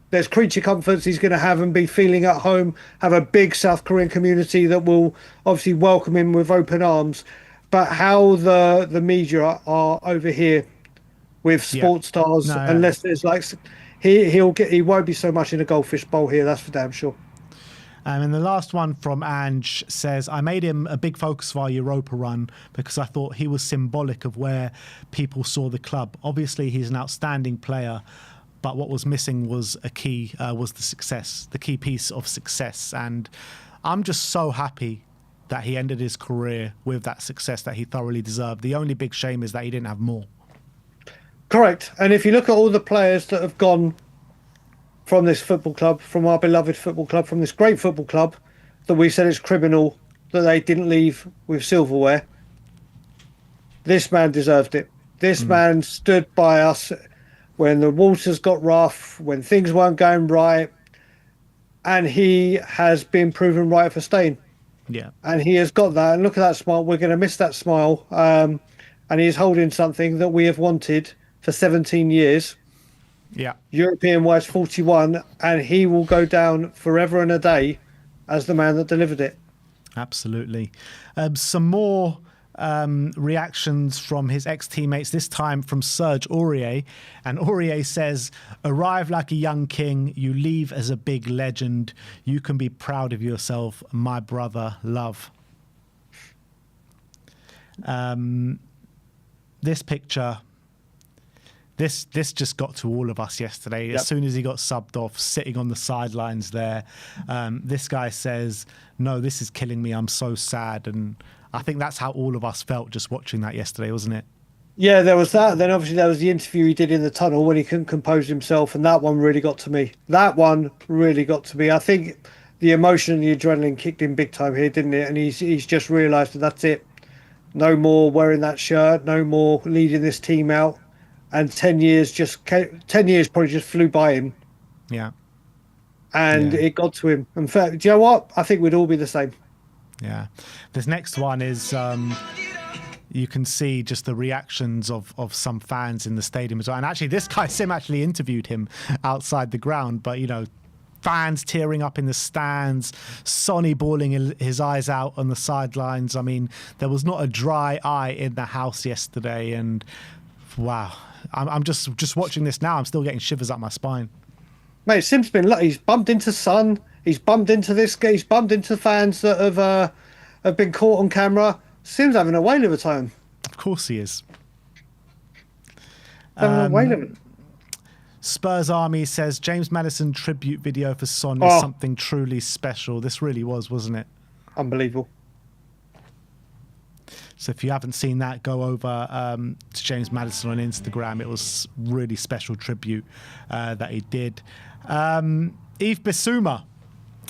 There's creature comforts he's going to have and be feeling at home, have a big South Korean community that will obviously welcome him with open arms. But how the media are over here with sports stars, unless there's like he won't be so much in a goldfish bowl here, that's for damn sure. And the last one from Ange says, I made him a big focus of our Europa run because I thought he was symbolic of where people saw the club. Obviously, he's an outstanding player, but what was missing was the key piece of success. And I'm just so happy that he ended his career with that success that he thoroughly deserved. The only big shame is that he didn't have more. Correct. And if you look at all the players that have gone from this football club, from our beloved football club, from this great football club, that we said it's criminal that they didn't leave with silverware, this man deserved it. This man stood by us when the waters got rough, when things weren't going right, and he has been proven right for staying. Yeah. And he has got that. And look at that smile. We're going to miss that smile. And he's holding something that we have wanted for 17 years. Yeah. European-wise 41. And he will go down forever and a day as the man that delivered it. Absolutely. Some more reactions from his ex-teammates, this time from Serge Aurier. And Aurier says, arrive like a young king, you leave as a big legend, you can be proud of yourself, my brother, love. This picture, this just got to all of us yesterday. As soon as he got subbed off, sitting on the sidelines there, this guy says, no, this is killing me, I'm so sad. And I think that's how all of us felt just watching that yesterday, wasn't it? Yeah, there was that. Then obviously there was the interview he did in the tunnel when he couldn't compose himself, and that one really got to me. I think the emotion and the adrenaline kicked in big time here, didn't it? And he's just realised that that's it. No more wearing that shirt, no more leading this team out. And 10 years probably just flew by him. Yeah. And it got to him. In fact, do you know what? I think we'd all be the same. Yeah. This next one is you can see just the reactions of some fans in the stadium as well. And actually, this guy, Sim, actually interviewed him outside the ground. But, you know, fans tearing up in the stands, Sonny bawling his eyes out on the sidelines. I mean, there was not a dry eye in the house yesterday, and wow, I'm just watching this now. I'm still getting shivers up my spine. Mate, Sim's been lucky. He's bumped into Son. He's bumped into this guy. He's bumped into fans that have been caught on camera. Sim's having a whale of a time. Of course he is. Having a whale of it. Spurs Army says James Maddison tribute video for Son is something truly special. This really was, wasn't it? Unbelievable. So if you haven't seen that, go over to James Maddison on Instagram. It was really special tribute that he did. Yves Bissouma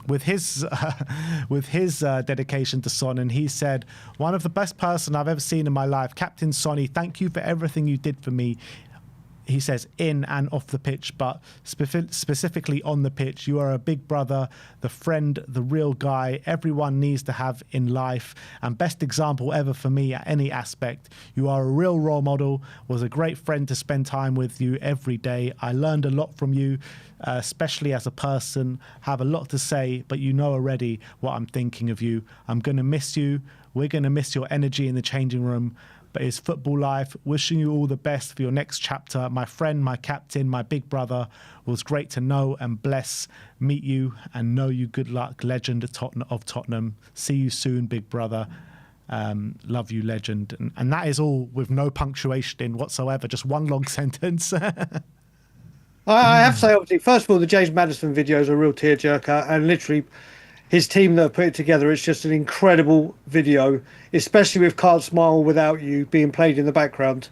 with his dedication to Son, and he said, "One of the best person I've ever seen in my life, Captain Sonny. Thank you for everything you did for me." He says in and off the pitch, but specifically on the pitch, you are a big brother, the friend, the real guy everyone needs to have in life, and best example ever for me at any aspect. You are a real role model, was a great friend to spend time with you every day. I learned a lot from you, especially as a person. Have a lot to say, but you know already what I'm thinking of you. I'm going to miss you. We're going to miss your energy in the changing room. But it's football life. Wishing you all the best for your next chapter. My friend, my captain, my big brother. Was great to know and meet you and know you. Good luck, legend of Tottenham. See you soon, big brother. Love you, legend. And that is all with no punctuation in whatsoever. Just one long sentence. I have to say, obviously, first of all, the James Maddison video is a real tearjerker, and literally his team that have put it together, it's just an incredible video, especially with Can't Smile Without You being played in the background.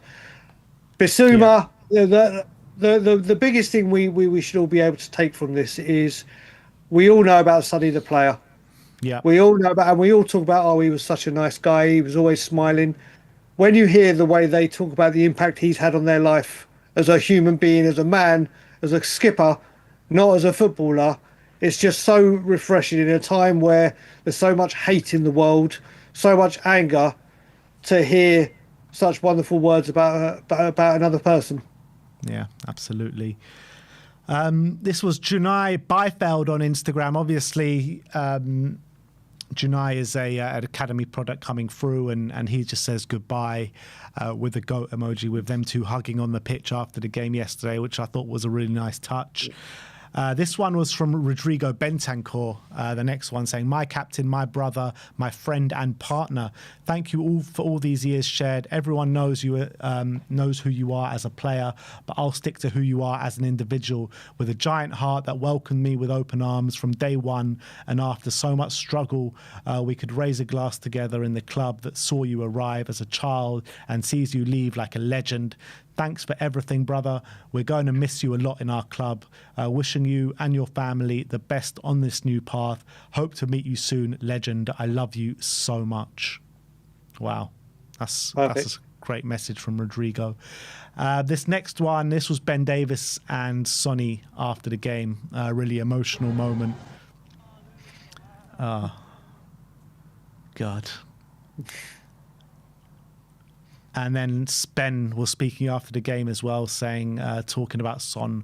Bissouma, the biggest thing we should all be able to take from this is we all know about Sonny the player. Yeah. We all know about, and we all talk about, he was such a nice guy. He was always smiling. When you hear the way they talk about the impact he's had on their life as a human being, as a man, as a skipper, not as a footballer, it's just so refreshing in a time where there's so much hate in the world, so much anger, to hear such wonderful words about another person. Yeah, absolutely. This was Junai Beifeld on Instagram. Obviously, Junai is an academy product coming through, and he just says goodbye with a goat emoji, with them two hugging on the pitch after the game yesterday, which I thought was a really nice touch. This one was from Rodrigo Bentancur, the next one, saying, "My captain, my brother, my friend and partner. Thank you all for all these years shared. Everyone knows knows who you are as a player, but I'll stick to who you are as an individual, with a giant heart that welcomed me with open arms from day one. And after so much struggle, we could raise a glass together in the club that saw you arrive as a child and sees you leave like a legend. Thanks for everything, brother. We're going to miss you a lot in our club. Wishing you and your family the best on this new path. Hope to meet you soon, legend. I love you so much." Wow. That's a great message from Rodrigo. This next one, this was Ben Davis and Sonny after the game. Really emotional moment. Oh, God. And then Ben was speaking after the game as well, saying, talking about Son,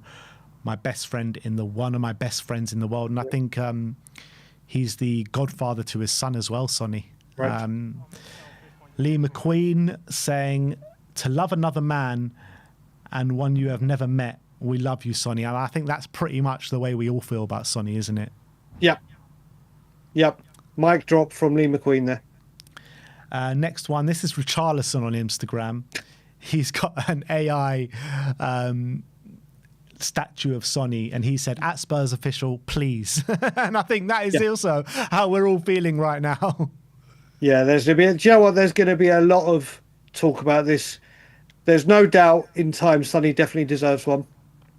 my best friend one of my best friends in the world. And I think he's the godfather to his son as well, Sonny. Right. Lee McQueen saying, "To love another man and one you have never met, we love you, Sonny." And I think that's pretty much the way we all feel about Sonny, isn't it? Yep. Mic drop from Lee McQueen there. Next one, this is Richarlison on Instagram. He's got an AI statue of Sonny, and he said, "At Spurs official, please." And I think that is also how we're all feeling right now. Yeah, do you know what? There's going to be a lot of talk about this. There's no doubt in time Sonny definitely deserves one.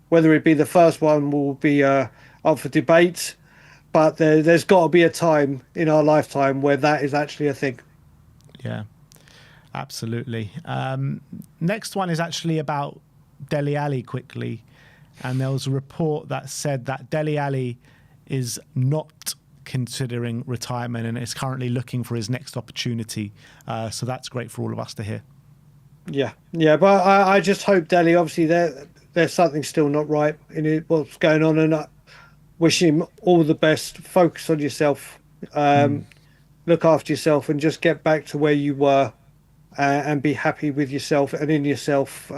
Whether it be the first one will be up for debate, but there's got to be a time in our lifetime where that is actually a thing. Yeah, absolutely. Next one is actually about Dele Alli quickly. And there was a report that said that Dele Alli is not considering retirement and is currently looking for his next opportunity. So that's great for all of us to hear. Yeah, but I just hope Dele, obviously there's something still not right in it, what's going on, and wish him all the best. Focus on yourself, look after yourself, and just get back to where you were, and be happy with yourself and in yourself.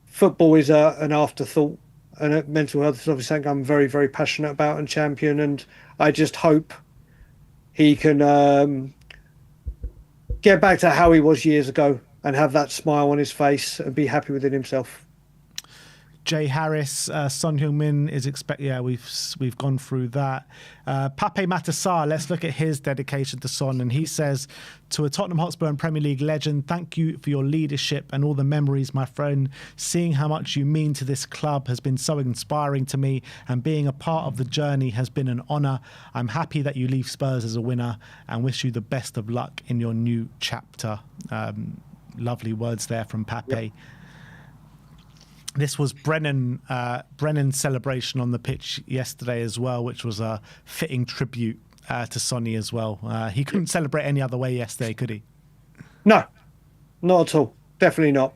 Football is an afterthought, and mental health is obviously something I'm very, very passionate about and champion. And I just hope he can get back to how he was years ago and have that smile on his face and be happy within himself. Jay Harris, Son Heung-min is expect. Yeah, we've gone through that. Pape Matasar, let's look at his dedication to Son, and he says, "To a Tottenham Hotspur and Premier League legend, thank you for your leadership and all the memories, my friend. Seeing how much you mean to this club has been so inspiring to me, and being a part of the journey has been an honour. I'm happy that you leave Spurs as a winner, and wish you the best of luck in your new chapter." Lovely words there from Pape. Yep. This was Brennan's celebration on the pitch yesterday as well, which was a fitting tribute to Sonny as well. He couldn't celebrate any other way yesterday, could he? No, not at all. Definitely not.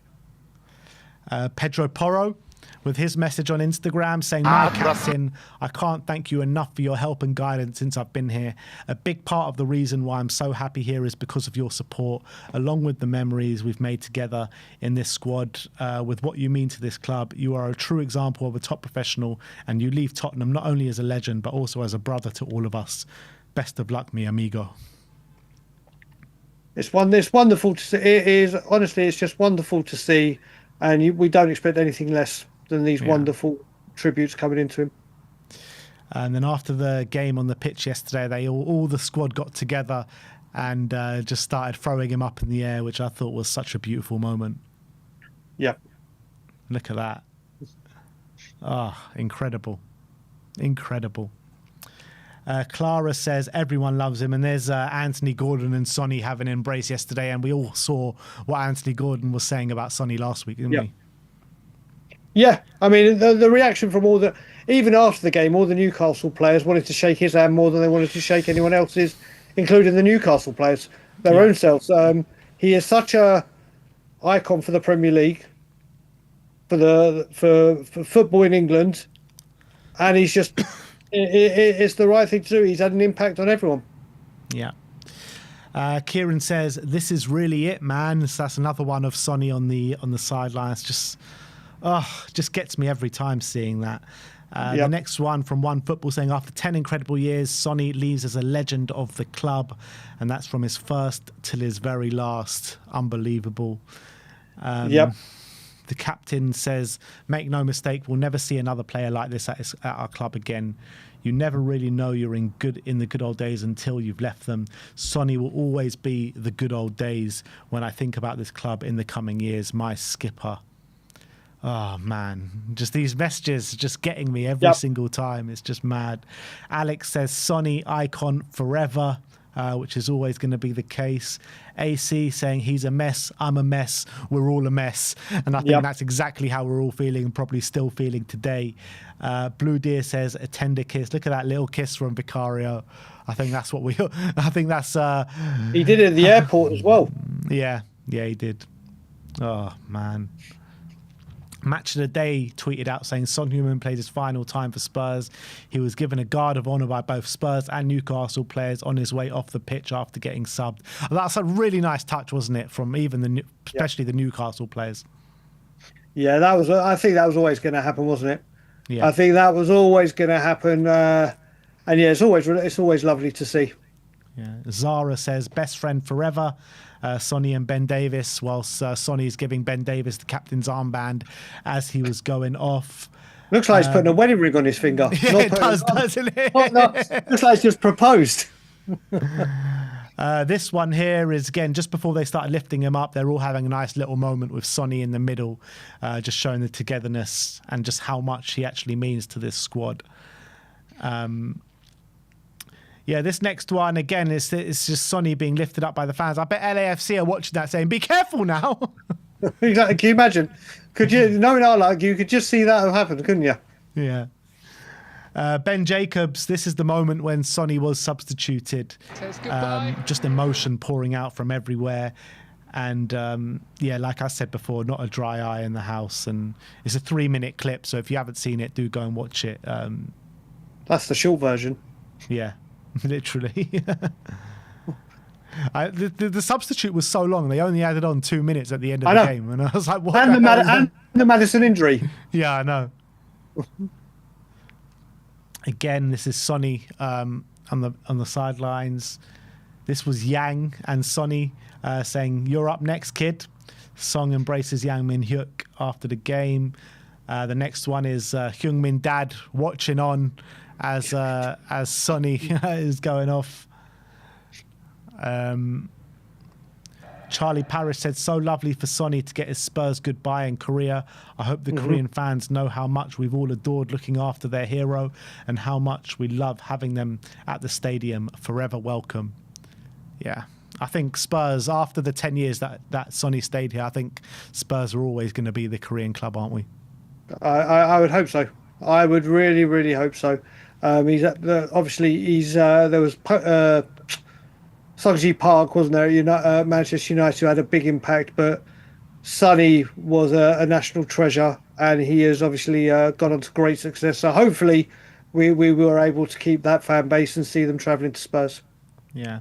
Pedro Porro, with his message on Instagram saying, "My captain, I can't thank you enough for your help and guidance since I've been here. A big part of the reason why I'm so happy here is because of your support, along with the memories we've made together in this squad. With what you mean to this club, you are a true example of a top professional, and you leave Tottenham not only as a legend, but also as a brother to all of us. Best of luck, mi amigo." It's wonderful to see. It is, honestly, it's just wonderful to see, and we don't expect anything less than these wonderful tributes coming into him. And then after the game on the pitch yesterday, they all the squad got together and just started throwing him up in the air, which I thought was such a beautiful moment. Yeah. Look at that. Incredible. Incredible. Clara says everyone loves him, and there's Anthony Gordon and Sonny having an embrace yesterday, and we all saw what Anthony Gordon was saying about Sonny last week, didn't we? Yeah, I mean, the reaction from even after the game, all the Newcastle players wanted to shake his hand more than they wanted to shake anyone else's, including the Newcastle players, their own selves. He is such a icon for the Premier League, for football in England, and he's just it's the right thing to do. He's had an impact on everyone. Yeah. Kieran says, "This is really it, man." So that's another one of Sonny on the sidelines. Just gets me every time seeing that. The next one from One Football saying, "After 10 incredible years, Sonny leaves as a legend of the club." And that's from his first till his very last. Unbelievable. The captain says, "Make no mistake, we'll never see another player like this at our club again. You never really know you're in the good old days until you've left them. Sonny will always be the good old days when I think about this club in the coming years. My skipper." Oh, man. Just these messages just getting me every single time. It's just mad. Alex says, "Sonny, icon forever," which is always going to be the case. AC saying, "He's a mess. I'm a mess. We're all a mess." And I think that's exactly how we're all feeling, and probably still feeling today. Blue Deer says, "A tender kiss." Look at that little kiss from Vicario. I think that's what I think that's... he did it at the airport as well. Yeah, he did. Oh, man. Match of the Day tweeted out saying, "Son Heung-min played his final time for Spurs. He was given a guard of honour by both Spurs and Newcastle players on his way off the pitch after getting subbed." That's a really nice touch, wasn't it, from even especially the Newcastle players? Yeah, I think that was always going to happen, wasn't it? Yeah. I think that was always going to happen, and yeah, it's always lovely to see. Yeah. Zara says, "Best friend forever. Sonny and Ben Davis," whilst Sonny is giving Ben Davis the captain's armband as he was going off. Looks like he's putting a wedding ring on his finger. Yeah, it does, doesn't it? Looks like he's just proposed. This one here is, again, just before they started lifting him up, they're all having a nice little moment with Sonny in the middle, just showing the togetherness and just how much he actually means to this squad. Yeah, this next one, again, it's just Sonny being lifted up by the fans. I bet LAFC are watching that saying, "Be careful now." Exactly. Can you imagine? Could you, knowing our luck, you could just see that have happened, couldn't you? Yeah. Ben Jacobs, this is the moment when Sonny was substituted. Just emotion pouring out from everywhere. And yeah, like I said before, not a dry eye in the house. And it's a 3-minute clip, so if you haven't seen it, do go and watch it. That's the short version. Yeah, literally. The substitute was so long; they only added on 2 minutes at the end of I the know. game, and I was like, "What And the hell is and the Madison injury. Yeah, I know. Again, this is Sonny on the sidelines. This was Yang and Sonny saying, "You're up next, kid." Song embraces Yang Min Hyuk after the game. The next one is Hyung Min Dad watching on as Sonny is going off. Charlie Parrish said, "So lovely for Sonny to get his Spurs goodbye in Korea. I hope the Korean fans know how much we've all adored looking after their hero and how much we love having them at the stadium. Forever welcome." Yeah, I think Spurs, after the 10 years that Sonny stayed here, I think Spurs are always going to be the Korean club, aren't we? I would hope so. I would really, really hope so. He's obviously there was Songji Park, wasn't there? Manchester United, who had a big impact, but Sonny was a national treasure, and he has obviously gone on to great success. So hopefully, we were able to keep that fan base and see them travelling to Spurs. Yeah.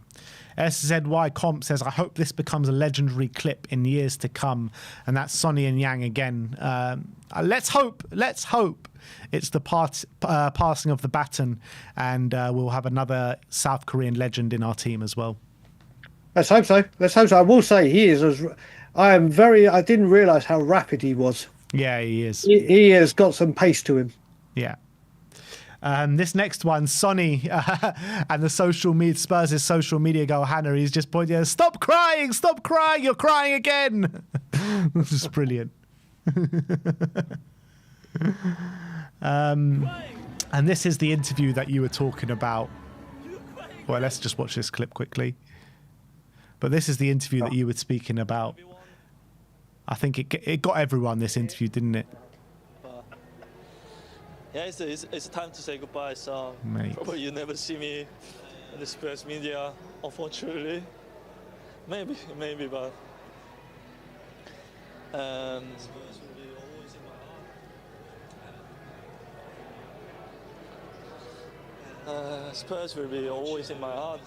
SZY Comp says, "I hope this becomes a legendary clip in years to come." And that's Sonny and Yang again. Let's hope it's the passing of the baton, and we'll have another South Korean legend in our team as well. Let's hope so. I will say he is. I didn't realise how rapid he was. Yeah, he is. He has got some pace to him. Yeah. This next one, Sonny and the Spurs' social media girl Hannah, he's just pointing, stop crying, you're crying again. This is brilliant. And this is the interview that you were talking about. Well, let's just watch this clip quickly. But this is the interview that you were speaking about. I think it got everyone, this interview, didn't it? Yeah, it's time to say goodbye, so probably you never see me in the Spurs media, unfortunately. Maybe, but Spurs will be always in my heart.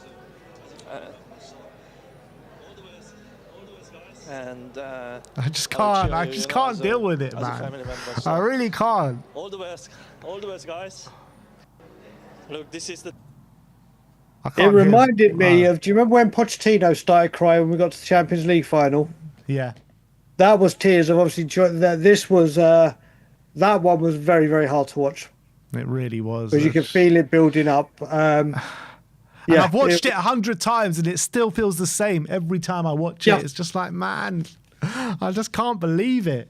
And I just can't deal with it, man. I really can't. All the best, guys. Look, this is the. It reminded me of. Do you remember when Pochettino started crying when we got to the Champions League final? Yeah, that was tears of obviously. This was that one was very, very hard to watch. It really was. Because you could feel it building up. Yeah, I've watched it 100 times and it still feels the same every time I watch it. It's just like, man, I just can't believe it.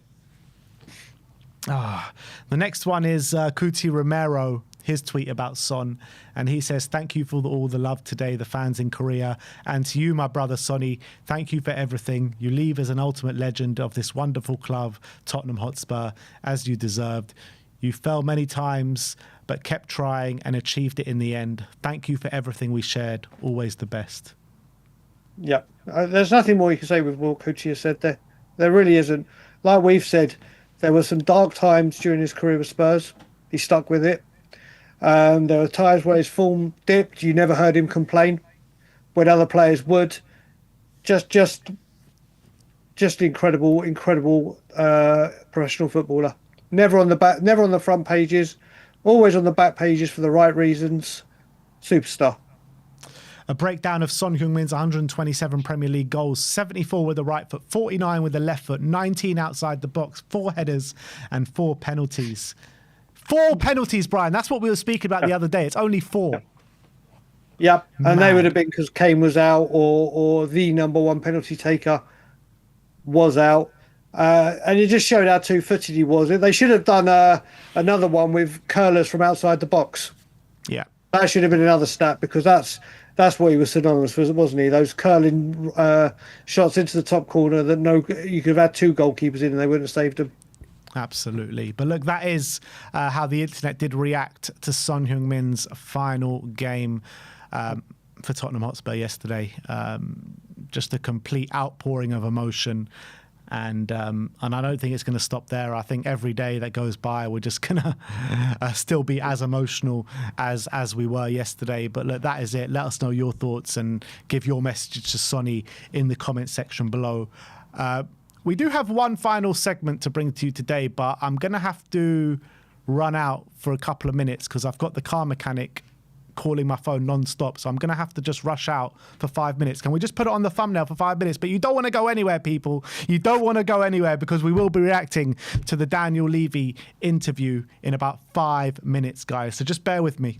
The next one is Cuti Romero, his tweet about Son. And he says, "Thank you for all the love today, the fans in Korea. And to you, my brother Sonny, thank you for everything. You leave as an ultimate legend of this wonderful club, Tottenham Hotspur, as you deserved. You fell many times, but kept trying and achieved it in the end. Thank you for everything we shared. Always the best." Yeah, there's nothing more you can say with what Cuti has said there. There really isn't. Like we've said, there were some dark times during his career with Spurs. He stuck with it. There were times where his form dipped. You never heard him complain when other players would. Just incredible professional footballer. Never on the front pages, always on the back pages for the right reasons. Superstar. A breakdown of Son Heung-min's 127 Premier League goals, 74 with the right foot, 49 with the left foot, 19 outside the box, 4 headers and 4 penalties. 4 penalties, Brian. That's what we were speaking about the other day. It's only 4. Yep, and they would have been because Kane was out or the number one penalty taker was out. And it just showed how two-footed he was. They should have done another one with curlers from outside the box. Yeah. That should have been another stat because that's what he was synonymous with, wasn't he? Those curling shots into the top corner that you could have had 2 goalkeepers in and they wouldn't have saved them. Absolutely. But look, that is how the internet did react to Son Heung-min's final game for Tottenham Hotspur yesterday. Just a complete outpouring of emotion. And I don't think it's going to stop there. I think every day that goes by, we're just going to still be as emotional as we were yesterday. But look, that is it. Let us know your thoughts and give your message to Sonny in the comment section below. We do have one final segment to bring to you today, but I'm going to have to run out for a couple of minutes because I've got the car mechanic calling my phone non-stop, so I'm going to have to just rush out for 5 minutes. Can we just put it on the thumbnail for 5 minutes? But you don't want to go anywhere, people. You don't want to go anywhere because we will be reacting to the Daniel Levy interview in about 5 minutes, guys. So just bear with me.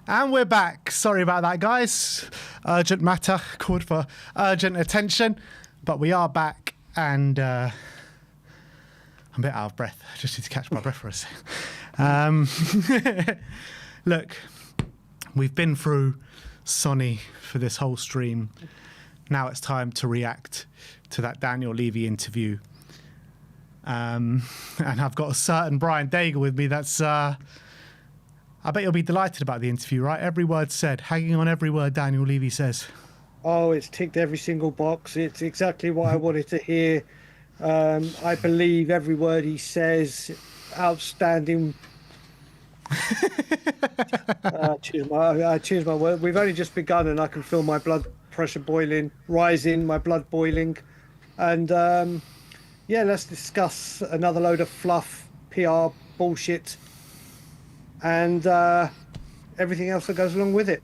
And we're back. Sorry about that, guys. Urgent matter, called for urgent attention. But we are back, and I'm a bit out of breath. I just need to catch my breath for a second. Look, we've been through Sonny for this whole stream. Now it's time to react to that Daniel Levy interview. And I've got a certain Brian Daigle with me that's... I bet you'll be delighted about the interview, right? Every word said, hanging on every word Daniel Levy says. Oh, it's ticked every single box. It's exactly what I wanted to hear. I believe every word he says. Outstanding. Choose my word. We've only just begun, and I can feel my blood pressure boiling, rising, my blood boiling. And yeah, let's discuss another load of fluff, PR bullshit, and everything else that goes along with it.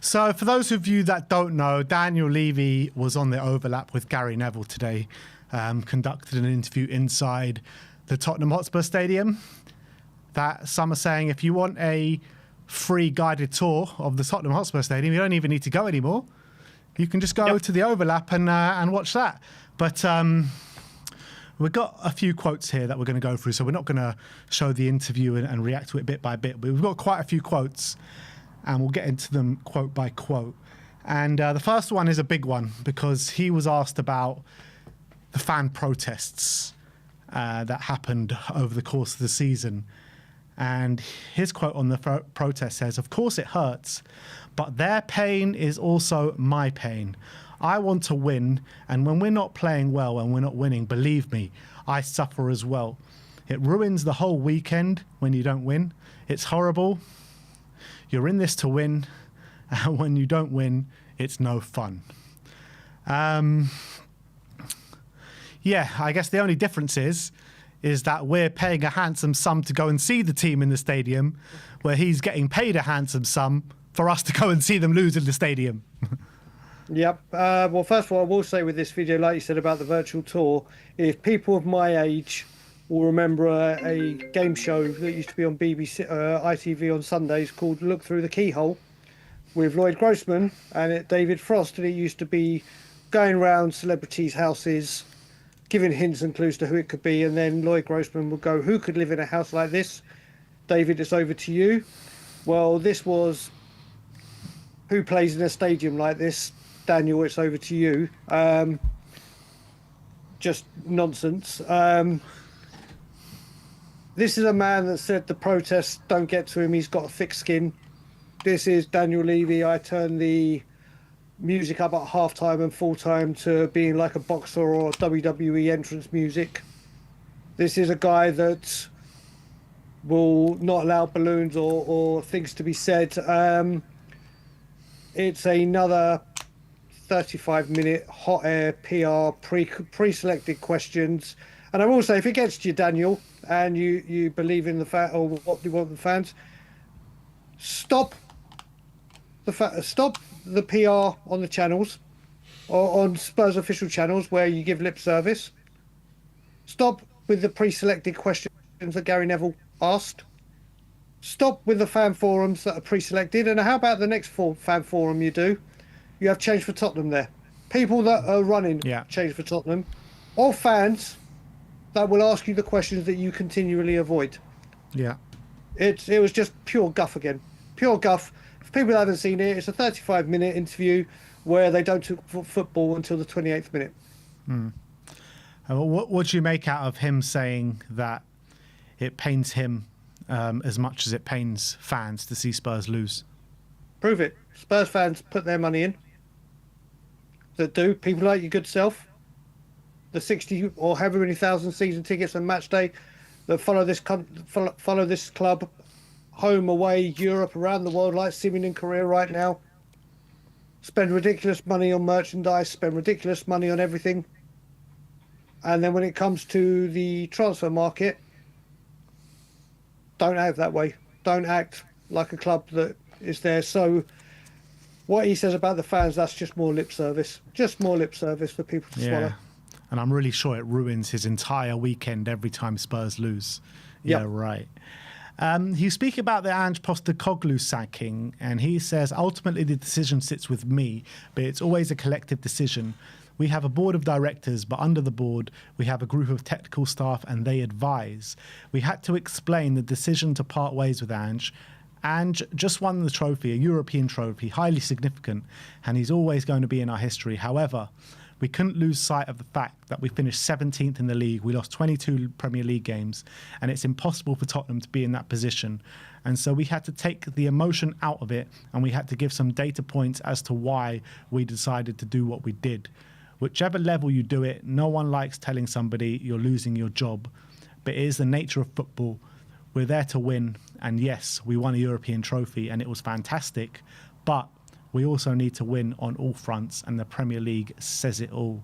So for those of you that don't know, Daniel Levy was on the overlap with Gary Neville today, conducted an interview inside the Tottenham Hotspur Stadium. That some are saying if you want a free guided tour of the Tottenham Hotspur Stadium, you don't even need to go anymore. You can just go to the overlap and watch that. But we've got a few quotes here that we're going to go through, so we're not going to show the interview and react to it bit by bit. But we've got quite a few quotes, and we'll get into them quote by quote. And the first one is a big one because he was asked about the fan protests that happened over the course of the season. And his quote on the protest says, "Of course it hurts, but their pain is also my pain. I want to win, and when we're not playing well and we're not winning, believe me, I suffer as well. It ruins the whole weekend when you don't win. It's horrible. You're in this to win, and when you don't win, it's no fun." Yeah, I guess the only difference is that we're paying a handsome sum to go and see the team in the stadium, where he's getting paid a handsome sum for us to go and see them lose in the stadium. Yep. Well, first of all, I will say with this video, like you said about the virtual tour, if people of my age will remember a game show that used to be on BBC, ITV on Sundays called Look Through the Keyhole with Lloyd Grossman and David Frost, and it used to be going around celebrities' houses, giving hints and clues to who it could be, and then Lloyd Grossman would go, "Who could live in a house like this? David, it's over to you." Well, this was who plays in a stadium like this. Daniel, it's over to you. Just nonsense. This is a man that said the protests don't get to him. He's got a thick skin. This is Daniel Levy. I turn the music up at halftime and full time to being like a boxer or WWE entrance music. This is a guy that will not allow balloons or things to be said. It's another 35-minute hot air PR pre-selected questions. And I will say, if it gets to you, Daniel, and you believe in the fan or what you want the fans, stop the PR on the channels or on Spurs official channels where you give lip service. Stop with the pre-selected questions that Gary Neville asked. Stop with the fan forums that are pre-selected. And how about the next fan forum you do? You have Change for Tottenham there. People that are running Change for Tottenham, or fans that will ask you the questions that you continually avoid. Yeah. It was just pure guff again. Pure guff. For people that haven't seen it, it's a 35-minute interview where they don't talk football until the 28th minute. What do you make out of him saying that it pains him as much as it pains fans to see Spurs lose? Prove it. Spurs fans put their money in. That do. People like your good self. The 60 or however many thousand season tickets and match day that follow this club home, away, Europe, around the world, like Simeon in Korea right now. Spend ridiculous money on merchandise, spend ridiculous money on everything. And then when it comes to the transfer market, don't act that way. Don't act like a club that is there. So what he says about the fans, that's just more lip service. Just more lip service for people to swallow. And I'm really sure it ruins his entire weekend every time Spurs lose. Yep. Yeah, right. He's speaking about the Ange Postecoglou sacking, and he says, ultimately the decision sits with me, but it's always a collective decision. We have a board of directors, but under the board, we have a group of technical staff and they advise. We had to explain the decision to part ways with Ange. Ange just won the trophy, a European trophy, highly significant, and he's always going to be in our history. However, we couldn't lose sight of the fact that we finished 17th in the league. We lost 22 Premier League games, and it's impossible for Tottenham to be in that position. And so we had to take the emotion out of it, and we had to give some data points as to why we decided to do what we did. Whichever level you do it, no one likes telling somebody you're losing your job, but it is the nature of football. We're there to win, and yes, we won a European trophy, and it was fantastic, but we also need to win on all fronts, and the Premier League says it all.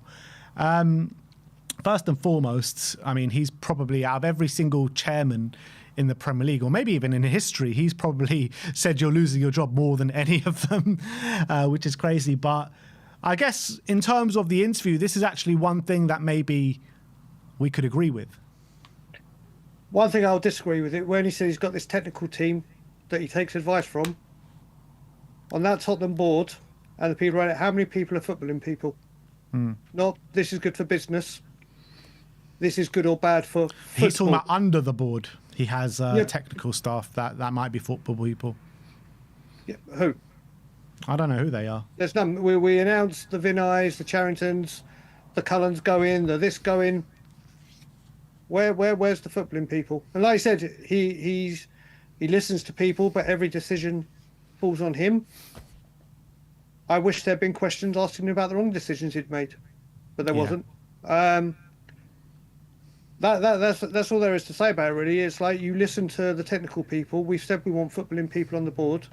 First and foremost, I mean, he's probably, out of every single chairman in the Premier League, or maybe even in history, he's probably said you're losing your job more than any of them, which is crazy. But I guess in terms of the interview, this is actually one thing that maybe we could agree with. One thing I'll disagree with it, when he says he's got this technical team that he takes advice from, on that Tottenham board, and the people around it, how many people are footballing people? Not, this is good for business. This is good or bad for football. He's talking about under the board. He has technical staff that might be football people. Yeah, who? I don't know who they are. There's none. We announced the Vinays, the Charringtons, the Cullens go in, the this go in. Where's the footballing people? And like I said, he listens to people, but every decision falls on him. I wish there'd been questions asking him about the wrong decisions he'd made, but there wasn't. That's all there is to say about it, really. It's like you listen to the technical people. We've said we want footballing people on the board.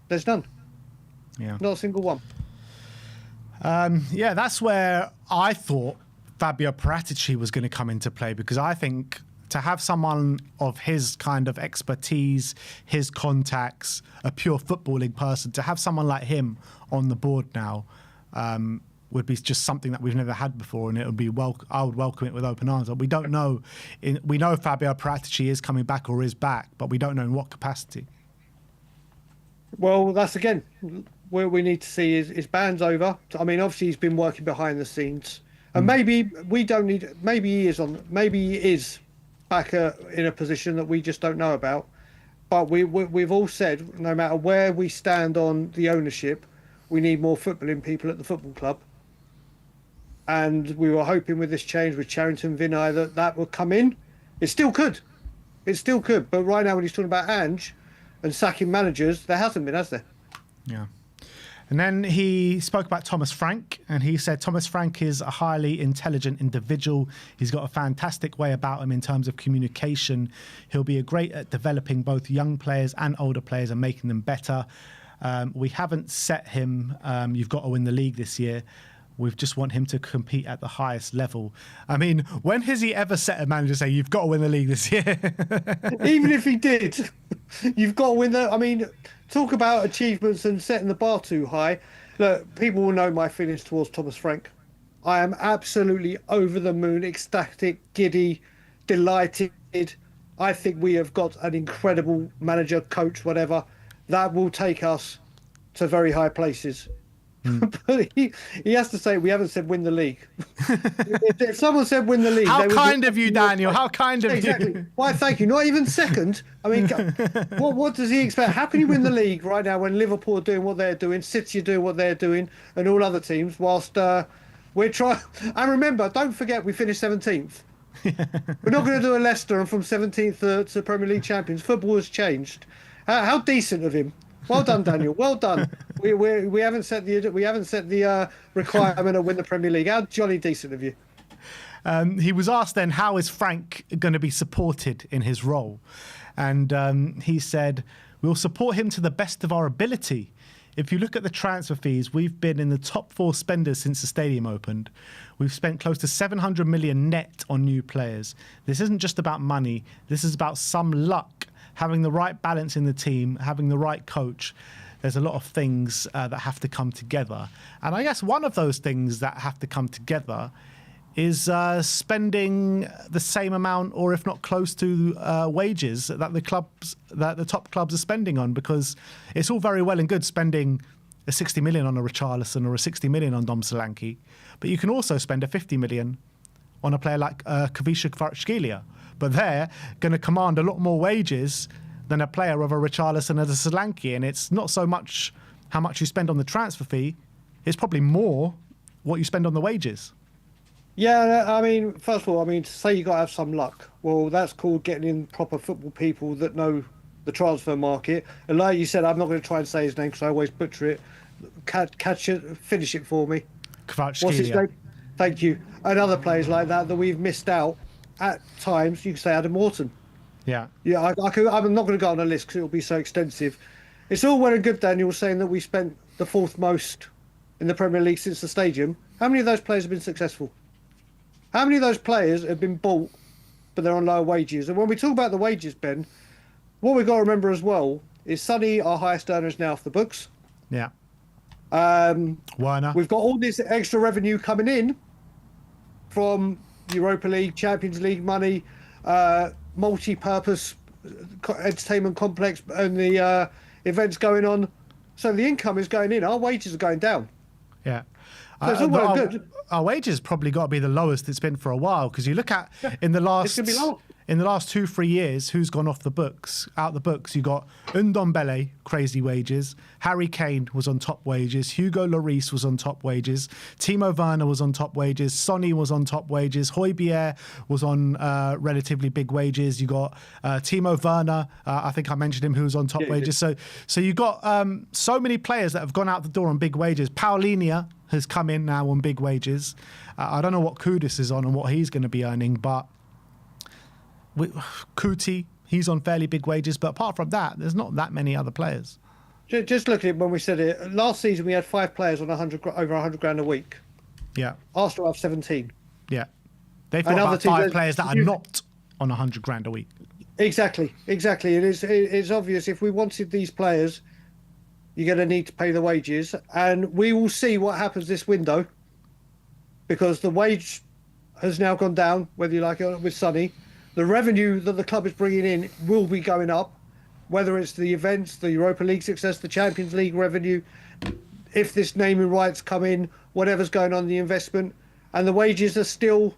There's none. Yeah. Not a single one. That's where I thought Fabio Paratici was going to come into play, because I think to have someone of his kind of expertise, his contacts, a pure footballing person, to have someone like him on the board now would be just something that we've never had before, and it would be I would welcome it with open arms. But we don't know. We know Fabio Paratici is coming back or is back, but we don't know in what capacity. Well, that's again where we need to see is ban's over. I mean, obviously he's been working behind the scenes, and maybe we don't need. Maybe he is back in a position that we just don't know about. But we've all said, no matter where we stand on the ownership, we need more footballing people at the football club. And we were hoping with this change with Charrington, Vinay, that would come in. It still could. But right now, when he's talking about Ange and sacking managers, there hasn't been, has there? Yeah. And then he spoke about Thomas Frank, and he said Thomas Frank is a highly intelligent individual. He's got a fantastic way about him in terms of communication. He'll be great at developing both young players and older players and making them better. We haven't set him, you've got to win the league this year. We just want him to compete at the highest level. I mean, when has he ever set a manager say, you've got to win the league this year? Even if he did, you've got to win the... I mean, talk about achievements and setting the bar too high. Look, people will know my feelings towards Thomas Frank. I am absolutely over the moon, ecstatic, giddy, delighted. I think we have got an incredible manager, coach, whatever, that will take us to very high places. But he has to say, we haven't said win the league. If someone said win the league... How kind of you, Daniel. How kind of you. Why, thank you. Not even second. I mean, what does he expect? How can you win the league right now when Liverpool are doing what they're doing, City are doing what they're doing, and all other teams, whilst we're trying... And remember, don't forget, we finished 17th. We're not going to do a Leicester and from 17th to Premier League champions. Football has changed. How decent of him. Well done, Daniel. Well done. We haven't set the requirement to win the Premier League. How jolly decent of you. He was asked then, how is Frank going to be supported in his role? And he said, we'll support him to the best of our ability. If you look at the transfer fees, we've been in the top 4 spenders since the stadium opened. We've spent close to 700 million net on new players. This isn't just about money. This is about some luck, having the right balance in the team, having the right coach. There's a lot of things that have to come together. And I guess one of those things that have to come together is spending the same amount, or if not close to, wages that the top clubs are spending on, because it's all very well and good spending a 60 million on a Richarlison or a 60 million on Dom Solanke, but you can also spend a 50 million on a player like Kavisha Kvaratskhelia, but they're going to command a lot more wages than a player of a Richarlison and a Solanke, and it's not so much how much you spend on the transfer fee, it's probably more what you spend on the wages. Yeah, I mean, first of all, I mean, to say you got to have some luck. Well, that's called getting in proper football people that know the transfer market. And like you said, I'm not going to try and say his name because I always butcher it. Catch it, finish it for me. What's his name? Thank you. And other players like that we've missed out at times. You can say Adam Morton. Yeah. Yeah, I'm not going to go on a list because it'll be so extensive. It's all well and good, Daniel, saying that we spent the fourth most in the Premier League since the stadium. How many of those players have been successful? How many of those players have been bought, but they're on lower wages? And when we talk about the wages, Ben, what we've got to remember as well is Sonny, our highest earner, is now off the books. Yeah. Werner. We've got all this extra revenue coming in from Europa League, Champions League money, multi-purpose entertainment complex, and the events going on. So the income is going in. Our wages are going down. Yeah. So it's all well and good. Our wages probably got to be the lowest it's been for a while, because you look at in the last 2-3 years who's gone off the books, out the books. You got Ndombele, crazy wages. Harry Kane was on top wages. Hugo Lloris was on top wages. Timo Werner was on top wages. Sonny was on top wages. Højbjerg was on relatively big wages. You got Timo Werner, I think I mentioned him, who was on top wages. So you got so many players that have gone out the door on big wages. Paulinho has come in now on big wages. I don't know what Kudus is on and what he's going to be earning, but Kuti, he's on fairly big wages. But apart from that, there's not that many other players. Just look at it when we said it. Last season, we had 5 players on over 100 grand a week. Yeah. Arsenal have 17. Yeah. They've got about 5 players that are not on 100 grand a week. Exactly. It's obvious if we wanted these players, you're going to need to pay the wages, and we will see what happens this window, because the wage has now gone down, whether you like it or not, with Sonny. The revenue that the club is bringing in will be going up, whether it's the events, the Europa League success, the Champions League revenue, if this naming rights come in, whatever's going on in the investment, and the wages are still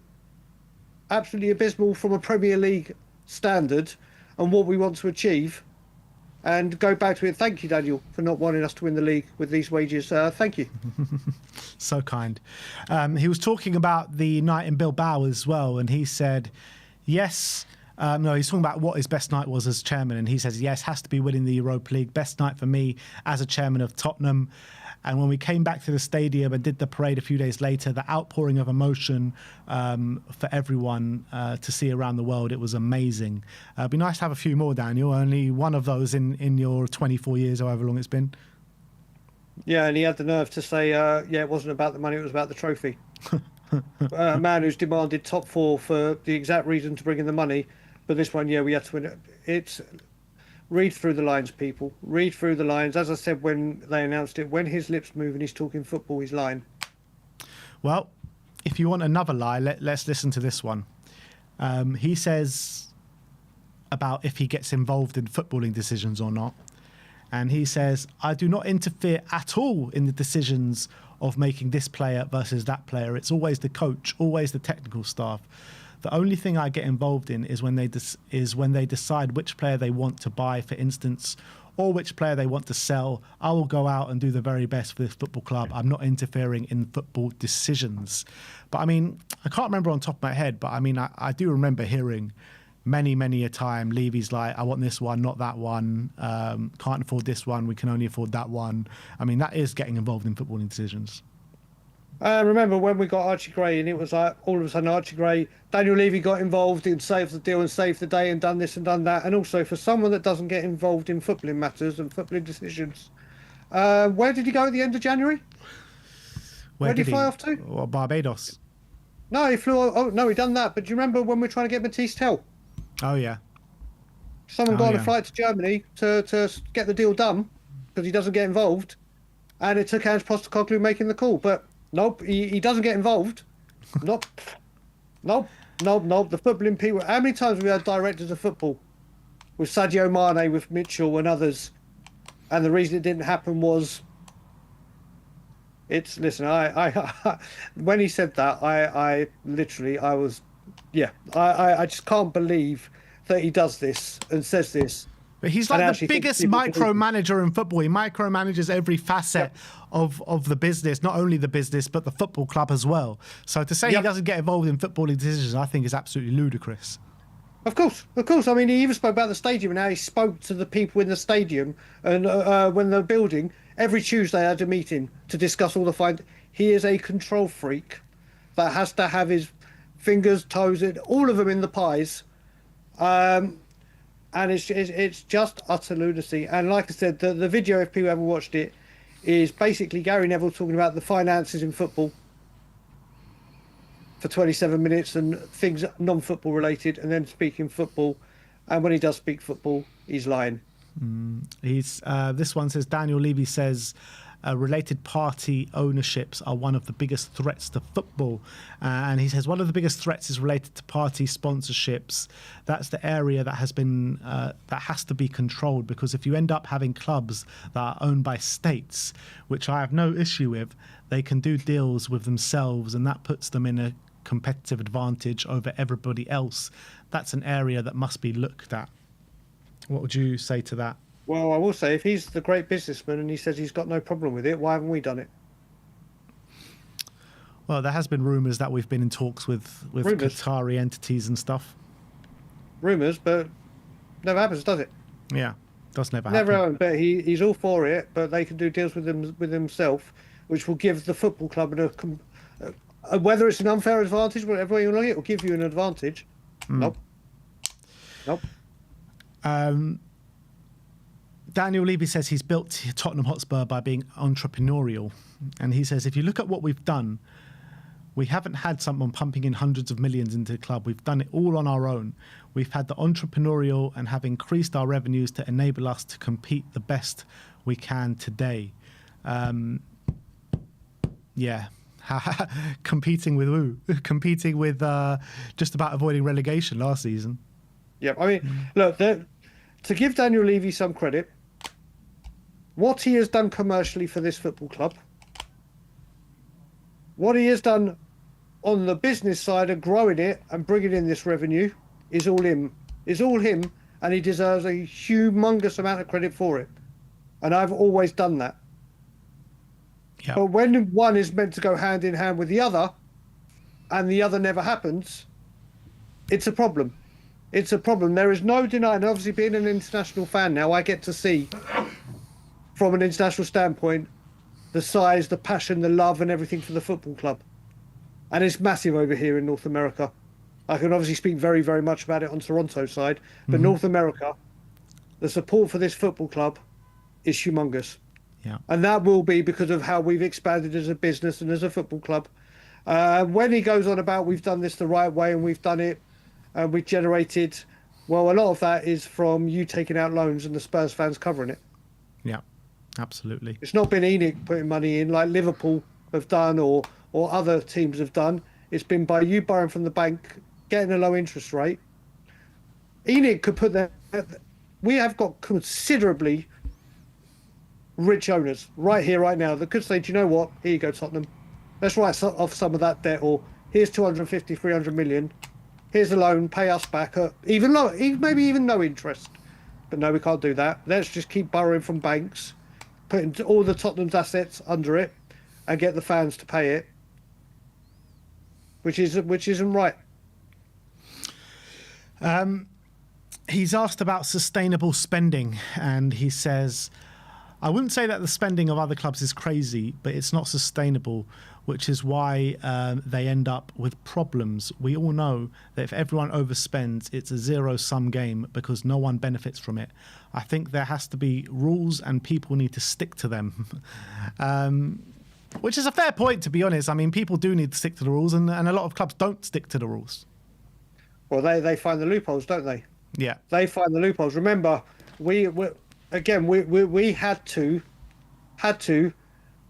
absolutely abysmal from a Premier League standard and what we want to achieve. And go back to it. Thank you, Daniel, for not wanting us to win the league with these wages. Thank you. So kind. He was talking about the night in Bilbao as well, and he said, yes. No, he's talking about what his best night was as chairman, and he says, yes, has to be winning the Europa League. Best night for me as a chairman of Tottenham. And when we came back to the stadium and did the parade a few days later, the outpouring of emotion for everyone to see around the world, it was amazing. It'd be nice to have a few more, Daniel. Only one of those in your 24 years, however long it's been. Yeah, and he had the nerve to say, it wasn't about the money, it was about the trophy. A man who's demanded top 4 for the exact reason to bring in the money. But this one, we had to win it. It's... Read through the lines, people. Read through the lines. As I said when they announced it, when his lips move and he's talking football, he's lying. Well, if you want another lie, let's listen to this one. He says about if he gets involved in footballing decisions or not. And he says, I do not interfere at all in the decisions of making this player versus that player. It's always the coach, always the technical staff. The only thing I get involved in is when they decide which player they want to buy, for instance, or which player they want to sell. I will go out and do the very best for this football club. I'm not interfering in football decisions. But I mean, I can't remember on top of my head, but I mean, I do remember hearing many a time Levy's like, I want this one, not that one. Can't afford this one. We can only afford that one. I mean, that is getting involved in footballing decisions. Remember when we got Archie Gray and it was like all of a sudden Archie Gray, Daniel Levy got involved in Save the Deal and Save the Day and done this and done that. And also for someone that doesn't get involved in footballing matters and footballing decisions, where did he go at the end of January? Where did he fly off to? Well, Barbados. No, he flew. Oh no, he done that. But do you remember when we were trying to get Matisse Tell? Oh yeah. Someone got on a flight to Germany to get the deal done because he doesn't get involved, and it took Ange Postecoglou making the call. But nope, he doesn't get involved. Nope. Nope, nope, nope. The footballing people. How many times have we had directors of football with Sadio Mane, with Mitchell and others, and the reason it didn't happen was it's. Listen, when he said that, I literally, I was, yeah, I just can't believe that he does this and says this. But he's And like the actually thinks biggest people believe him. micromanager in football. He micromanages every facet of the business, not only the business, but the football club as well. So to say he Yep. doesn't get involved in footballing decisions, I think is absolutely ludicrous. Of course, of course. I mean, he even spoke about the stadium and how he spoke to the people in the stadium and when they're building. Every Tuesday, I had a meeting to discuss all the find. He is a control freak that has to have his fingers, toes, all of them in the pies. And it's just utter lunacy. And like I said, the video, if people haven't watched it, is basically Gary Neville talking about the finances in football for 27 minutes and things non-football related, and then speaking football. And when he does speak football, he's lying. He's this one says Daniel Levy says related party ownerships are one of the biggest threats to football, and he says one of the biggest threats is related to party sponsorships. That's the area that has been that has to be controlled, because if you end up having clubs that are owned by states, which I have no issue with, they can do deals with themselves, and that puts them in a competitive advantage over everybody else. That's an area that must be looked at. What would you say to that? Well, I will say, if he's the great businessman and he says he's got no problem with it, why haven't we done it? Well, there has been rumours that we've been in talks with Rumours? Qatari entities and stuff. Rumours, but never happens, does it? Yeah, does never Never happen. happens. But he's all for it, but they can do deals with himself, which will give the football club whether it's an unfair advantage, whatever way you look at it, will give you an advantage. Nope. Nope. Daniel Levy says he's built Tottenham Hotspur by being entrepreneurial. And he says, if you look at what we've done, we haven't had someone pumping in hundreds of millions into the club. We've done it all on our own. We've had the entrepreneurial and have increased our revenues to enable us to compete the best we can today. Yeah. Competing with who? Competing with just about avoiding relegation last season. Yeah, I mean, look, to give Daniel Levy some credit, what he has done commercially for this football club, what he has done on the business side of growing it and bringing in this revenue is all him. Is all him, and he deserves a humongous amount of credit for it. And I've always done that. Yeah. But when one is meant to go hand in hand with the other, and the other never happens, it's a problem. It's a problem. There is no denying. Obviously, being an international fan now, I get to see, from an international standpoint, the size, the passion, the love, and everything for the football club. And it's massive over here in North America. I can obviously speak very, very much about it on Toronto's side, but North America, the support for this football club is humongous. Yeah. And that will be because of how we've expanded as a business and as a football club. When he goes on about we've done this the right way and we've done it, and we've generated, well, a lot of that is from you taking out loans and the Spurs fans covering it. Yeah, absolutely. It's not been Enoch putting money in like Liverpool have done or other teams have done. It's been by you borrowing from the bank, getting a low interest rate. Enoch could put that. We have got considerably rich owners right here, right now, that could say, do you know what? Here you go, Tottenham. Let's write off some of that debt, or here's 250, 300 million. Here's a loan, pay us back at even low, maybe even no interest. But no, we can't do that. Let's just keep borrowing from banks, putting all the Tottenham's assets under it, and get the fans to pay it, which isn't right. He's asked about sustainable spending, and he says, I wouldn't say that the spending of other clubs is crazy, but it's not sustainable, which is why they end up with problems. We all know that if everyone overspends, it's a zero-sum game because no one benefits from it. I think there has to be rules and people need to stick to them. Which is a fair point, to be honest. I mean, people do need to stick to the rules, and a lot of clubs don't stick to the rules. Well, they find the loopholes, don't they? Yeah. They find the loopholes. Remember, we had to,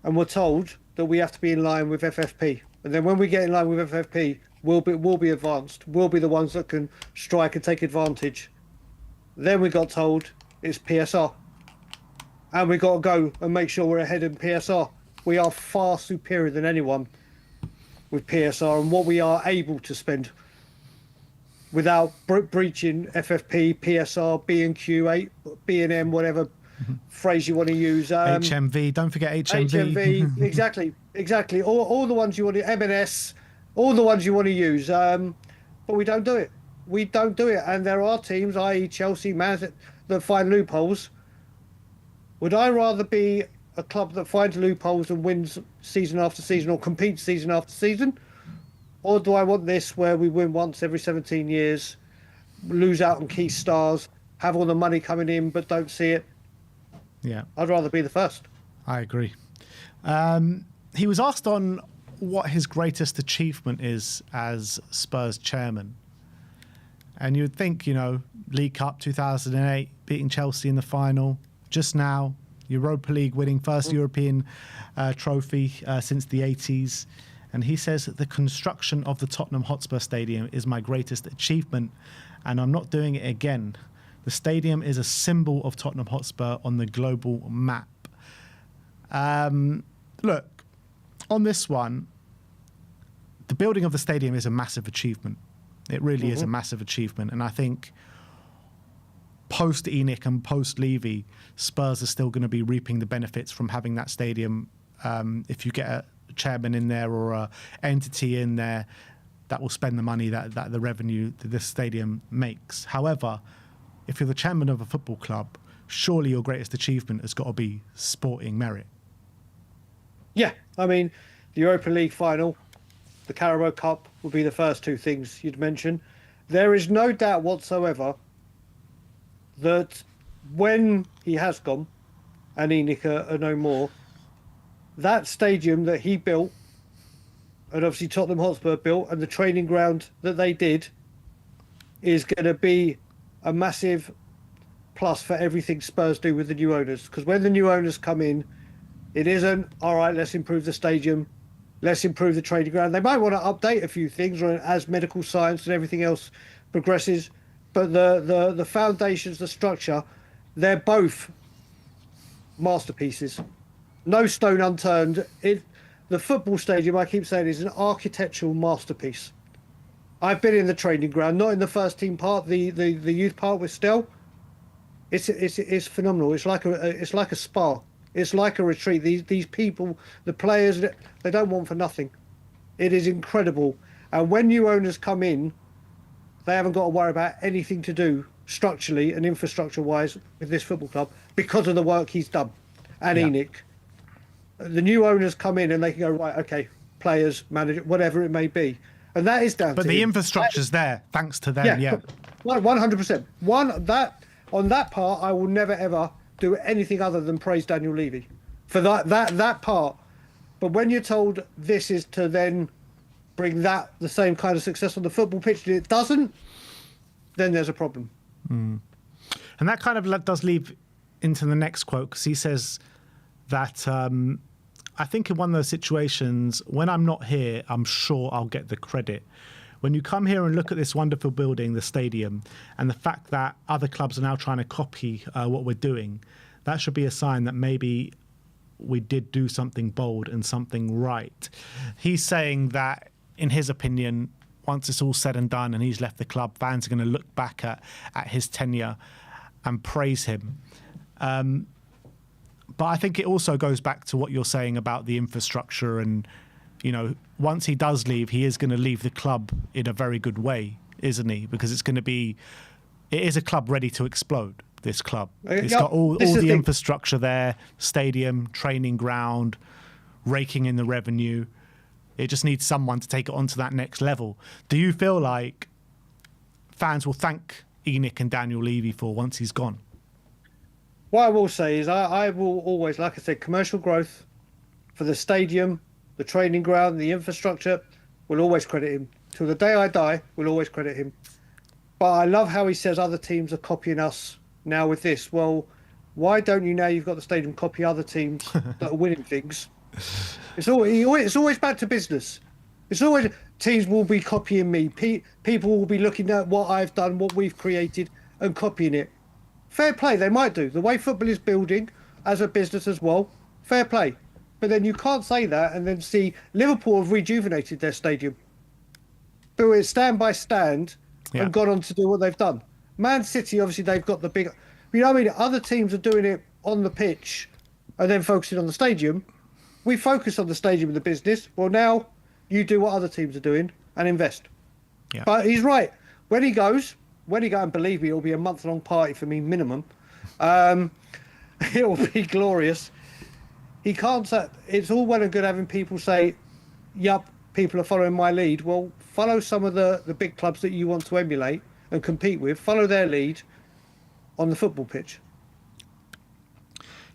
and were told that we have to be in line with FFP. And then when we get in line with FFP, will be advanced. We'll be the ones that can strike and take advantage. Then we got told it's PSR, and we got to go and make sure we're ahead in PSR. We are far superior than anyone with PSR and what we are able to spend without breaching FFP, PSR, B&Q, B&M, whatever phrase you want to use. HMV, don't forget HMV. HMV, exactly. All the ones you want to, M&S, all the ones you want to use. But we don't do it. We don't do it. And there are teams, i.e. Chelsea, Man, that find loopholes. Would I rather be a club that finds loopholes and wins season after season or competes season after season? Or do I want this where we win once every 17 years, lose out on key stars, have all the money coming in but don't see it? Yeah. I'd rather be the first. I agree. He was asked on what his greatest achievement is as Spurs chairman. And you'd think, you know, League Cup 2008, beating Chelsea in the final. Just now, Europa League winning, first European trophy since the 80s. And he says that the construction of the Tottenham Hotspur Stadium is my greatest achievement, and I'm not doing it again. The stadium is a symbol of Tottenham Hotspur on the global map. Look, on this one, the building of the stadium is a massive achievement. It really is a massive achievement. And I think post-ENIC and post-Levy, Spurs are still going to be reaping the benefits from having that stadium. If you get a chairman in there or a entity in there that will spend the money that the revenue that this stadium makes. However, if you're the chairman of a football club, surely your greatest achievement has got to be sporting merit. Yeah, I mean, the Europa League final, the Carabao Cup would be the first two things you'd mention. There is no doubt whatsoever that when he has gone and ENIC are no more, that stadium that he built, and obviously Tottenham Hotspur built, and the training ground that they did, is going to be a massive plus for everything Spurs do with the new owners. Because when the new owners come in, it isn't, all right, let's improve the stadium, let's improve the training ground. They might want to update a few things as medical science and everything else progresses, but the foundations, the structure, they're both masterpieces. No stone unturned. The football stadium, I keep saying, is an architectural masterpiece. I've been in the training ground, not in the first team part, the youth part with Stell. It's phenomenal. It's like a spa. It's like a retreat. These people, the players, they don't want for nothing. It is incredible. And when new owners come in, they haven't got to worry about anything to do structurally and infrastructure-wise with this football club because of the work he's done. And ENIC. The new owners come in and they can go, right, okay, players, manager, whatever it may be. And that is down to But the infrastructure's there, thanks to them, yeah. 100%. On that part, I will never, ever do anything other than praise Daniel Levy for that part. But when you're told this is to then bring the same kind of success on the football pitch and it doesn't, then there's a problem. And that kind of does lead into the next quote, because he says that I think in one of those situations, when I'm not here, I'm sure I'll get the credit. When you come here and look at this wonderful building, the stadium, and the fact that other clubs are now trying to copy what we're doing, that should be a sign that maybe we did do something bold and something right. He's saying that, in his opinion, once it's all said and done and he's left the club, fans are going to look back at his tenure and praise him. But I think it also goes back to what you're saying about the infrastructure and, you know, once he does leave, he is going to leave the club in a very good way, isn't he? Because it is a club ready to explode, this club. It's got all the infrastructure there, stadium, training ground, raking in the revenue. It just needs someone to take it on to that next level. Do you feel like fans will thank ENIC and Daniel Levy for once he's gone? What I will say is I will always, like I said, commercial growth for the stadium, the training ground, the infrastructure, we'll always credit him. Till the day I die, we'll always credit him. But I love how he says other teams are copying us now with this. Well, why don't you, now you've got the stadium, copy other teams that are winning things? It's always back to business. It's always teams will be copying me. People will be looking at what I've done, what we've created, and copying it. Fair play, they might do. The way football is building as a business as well, fair play. But then you can't say that and then see Liverpool have rejuvenated their stadium. Built it stand by stand and gone on to do what they've done. Man City, obviously, they've got the big... You know what I mean? Other teams are doing it on the pitch and then focusing on the stadium. We focus on the stadium and the business. Well, now you do what other teams are doing and invest. Yeah. But he's right. When he goes, and believe me, it'll be a month-long party for me minimum. It'll be glorious. He can't say... It's all well and good having people say, yup, people are following my lead. Well, follow some of the big clubs that you want to emulate and compete with. Follow their lead on the football pitch.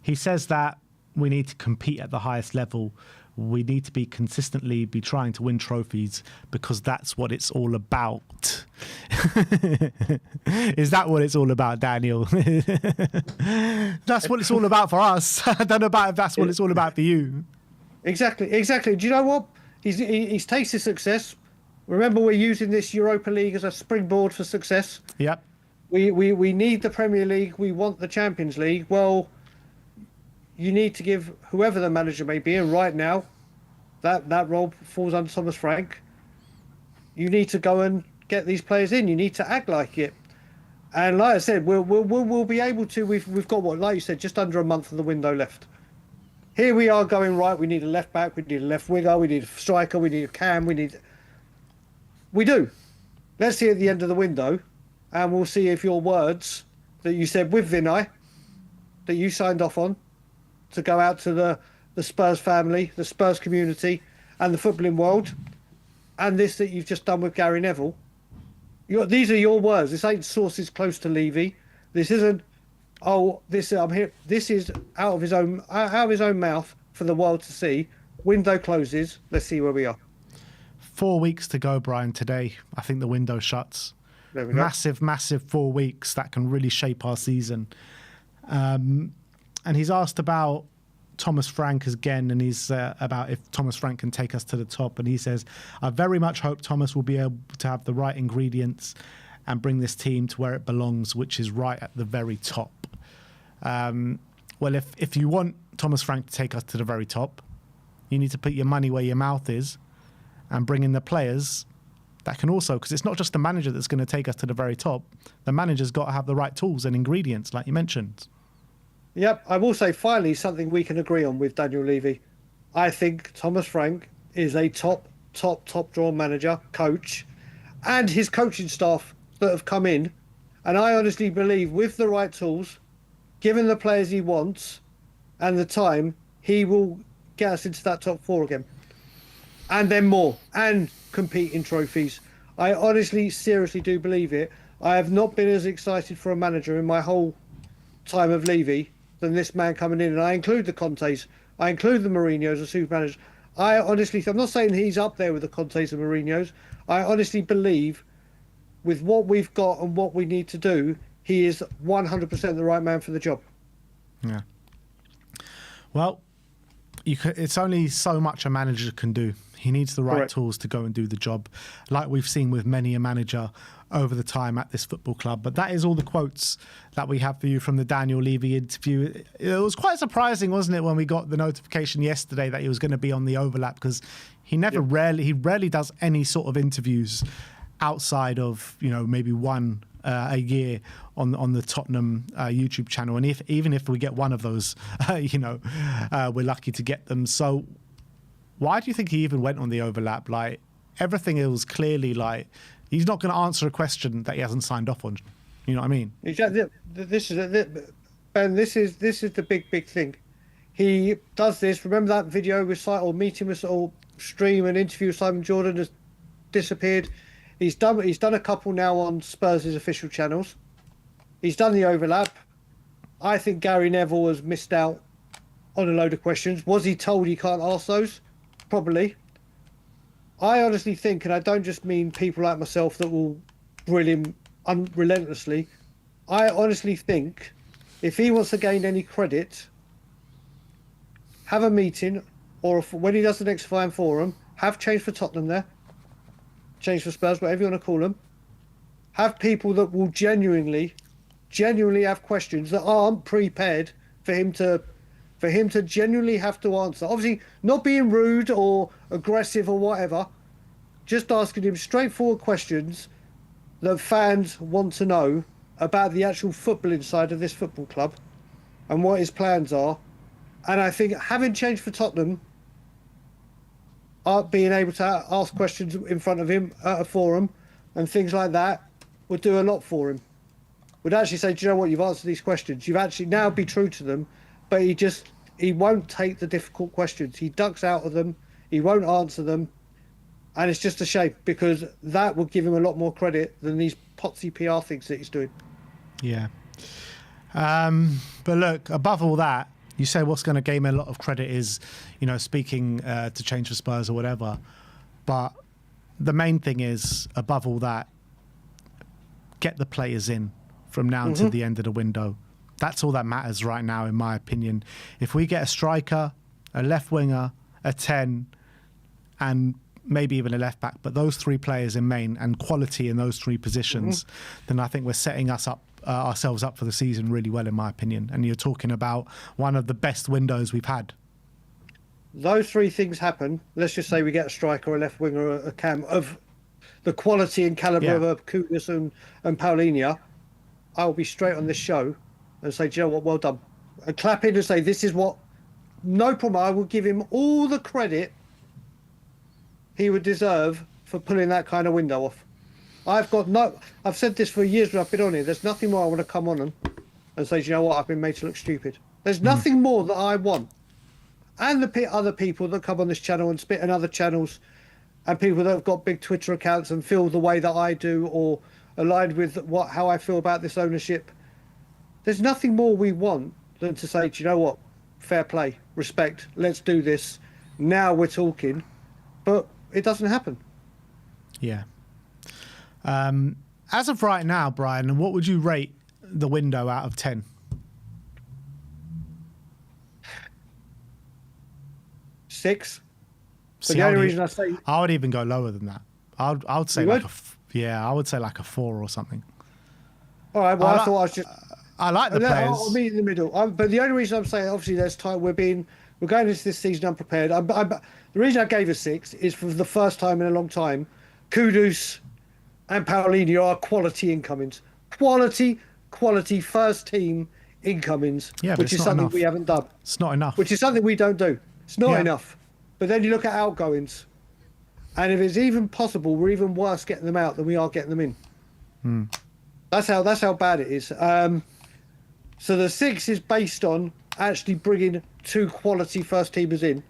He says that we need to compete at the highest level. We need to be consistently trying to win trophies because that's what it's all about. Is that what it's all about, Daniel? That's what it's all about for us. I don't know about if that's what it's all about for you. Exactly. Do you know what? He's tasted success. Remember, we're using this Europa League as a springboard for success. Yep. We need the Premier League. We want the Champions League. Well, you need to give whoever the manager may be, and right now, that role falls under Thomas Frank. You need to go and get these players in. You need to act like it. And like I said, we'll be able to. We've got what, like you said, just under a month of the window left. Here we are going right. We need a left back. We need a left winger. We need a striker. We need a cam. We do. Let's see at the end of the window, and we'll see if your words that you said with Vinay, that you signed off on, to go out to the Spurs family, the Spurs community, and the footballing world, and this that you've just done with Gary Neville. These are your words. This ain't sources close to Levy. This isn't. Oh, I'm here. This is out of his own mouth for the world to see. Window closes. Let's see where we are. 4 weeks to go, Brian. Today, I think the window shuts. There we go. Massive 4 weeks that can really shape our season. And he's asked about Thomas Frank again, and he's about if Thomas Frank can take us to the top. And he says, I very much hope Thomas will be able to have the right ingredients and bring this team to where it belongs, which is right at the very top. Well, if you want Thomas Frank to take us to the very top, you need to put your money where your mouth is and bring in the players that can also, because it's not just the manager that's going to take us to the very top. The manager's got to have the right tools and ingredients, like you mentioned. Yep, I will say finally something we can agree on with Daniel Levy. I think Thomas Frank is a top draw manager, coach, and his coaching staff that have come in. And I honestly believe with the right tools, given the players he wants and the time, he will get us into that top four again. And then more, and compete in trophies. I honestly, seriously do believe it. I have not been as excited for a manager in my whole time of Levy than this man coming in. And I include the Contes, I include the Mourinhos as super managers. I honestly, I'm not saying he's up there with the Contes and Mourinhos. I honestly believe with what we've got and what we need to do, he is 100% the right man for the job. Yeah. Well, it's only so much a manager can do. He needs the right tools to go and do the job, like we've seen with many a manager over the time at this football club. But that is all the quotes that we have for you from the Daniel Levy interview. It was quite surprising, wasn't it, when we got the notification yesterday that he was going to be on the overlap, because he rarely does any sort of interviews outside of, maybe one a year on the Tottenham YouTube channel. And even if we get one of those, we're lucky to get them. So why do you think he even went on the overlap? Like, everything is clearly like, he's not going to answer a question that he hasn't signed off on. You know what I mean? Exactly. This is the big thing. He does this. Remember that video with meeting with stream and interview with Simon Jordan has disappeared. He's done a couple now on Spurs' official channels. He's done the overlap. I think Gary Neville has missed out on a load of questions. Was he told he can't ask those? Probably. I honestly think, and I don't just mean people like myself that will grill him relentlessly, I honestly think if he wants to gain any credit, have a meeting, or when he does the next Fine Forum, Have change for Tottenham there. Change for Spurs, whatever you want to call them. Have people that will genuinely have questions that aren't prepared for him to genuinely have to answer. Obviously, not being rude or aggressive or whatever, just asking him straightforward questions that fans want to know about the actual footballing side of this football club and what his plans are. And I think having change for Tottenham, being able to ask questions in front of him at a forum and things like that would do a lot for him. Would actually say, do you know what, you've answered these questions. You've actually now be true to them, but he won't take the difficult questions. He ducks out of them. He won't answer them. And it's just a shame because that will give him a lot more credit than these potsy PR things that he's doing. Yeah. But look, above all that, you say what's going to gain him a lot of credit is, speaking to change for Spurs or whatever. But the main thing is, above all that, get the players in from now until the end of the window. That's all that matters right now, in my opinion. If we get a striker, a left winger, a 10, and maybe even a left back, but those three players in main and quality in those three positions, then I think we're setting ourselves up for the season really well, in my opinion. And you're talking about one of the best windows we've had. Those three things happen. Let's just say we get a striker, a left winger, a cam of the quality and calibre of Kudus and Paulinho. I'll be straight on this show and say, do you know what, well done. And clap in and say, this is what, no problem. I will give him all the credit he would deserve for pulling that kind of window off. I've said this for years when I've been on here. There's nothing more I want to come on and say, do you know what, I've been made to look stupid. There's nothing more that I want. And the other people that come on this channel and spit in other channels and people that have got big Twitter accounts and feel the way that I do or aligned with how I feel about this ownership. There's nothing more we want than to say, do you know what, fair play, respect, let's do this. Now we're talking. But it doesn't happen. Yeah. As of right now, Brian, what would you rate the window out of 10? 6. But See, the only reason I would even go lower than that. I would say I would say like a 4 or something. All right. Well, I thought I was just. I like the players. I'll meet in the middle. But the only reason I'm saying, obviously, there's time. We're going into this season unprepared. The reason I gave a 6 is for the first time in a long time, Kudus and Paulinho are quality incomings. Quality first team incomings, which is something we haven't done. It's not enough. Which is something we don't do. It's not enough. But then you look at outgoings, and if it's even possible, we're even worse getting them out than we are getting them in. That's how bad it is. So the 6 is based on actually bringing 2 quality first teamers in.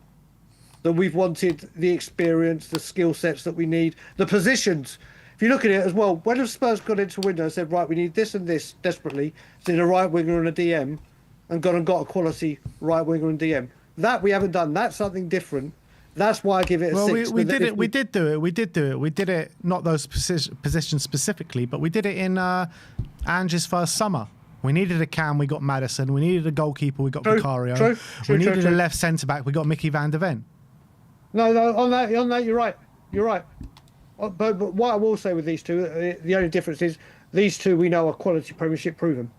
That we've wanted the experience, the skill sets that we need, the positions. If you look at it as well, when have Spurs got into a window and said, right, we need this and this desperately, so in a right winger and a DM, and got a quality right winger and DM. That we haven't done. That's something different. That's why I give it a 6. We did it. We did do it. We did it. Not those positions specifically, but we did it in Ange's first summer. We needed a cam. We got Maddison. We needed a goalkeeper. We got Vicario. We needed a left centre back. We got Mickey van der Ven. No, on that, you're right. You're right. But what I will say with these two, the only difference is these two we know are quality Premiership proven.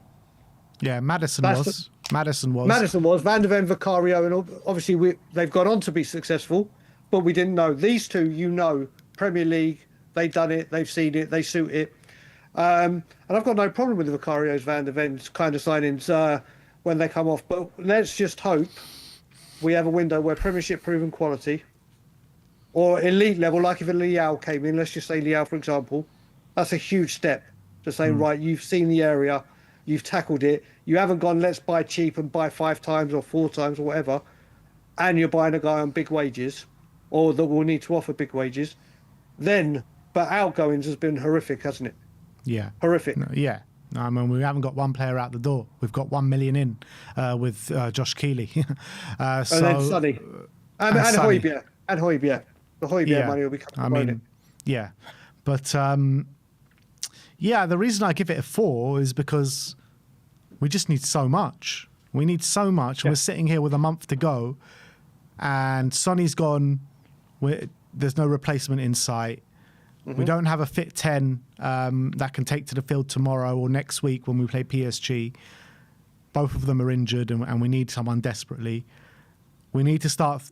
Yeah, Maddison was. Van der Ven, Vicario, and obviously they've gone on to be successful, but we didn't know. These two, Premier League, they've done it, they've seen it, they suit it. And I've got no problem with the Vicarios, Van der Ven's kind of signings when they come off. But let's just hope we have a window where Premiership proven quality or elite level, like if a Leao came in, let's just say Leao, for example, that's a huge step to say, right, you've seen the area, you've tackled it, you haven't gone, let's buy cheap and buy 5 times or 4 times or whatever, and you're buying a guy on big wages, or that will need to offer big wages, but outgoings has been horrific, hasn't it? Yeah. Horrific. Yeah. I mean, we haven't got one player out the door. We've got 1 million in with Josh Keeley. And then Sonny. And Højbjerg. And Højbjerg. The Højbjerg money will be coming. Yeah. But, the reason I give it a 4 is because we just need so much. We need so much. Yeah. We're sitting here with a month to go, and Sonny's gone. there's no replacement in sight. We don't have a fit 10 that can take to the field tomorrow or next week when we play PSG. Both of them are injured, and we need someone desperately. We need to start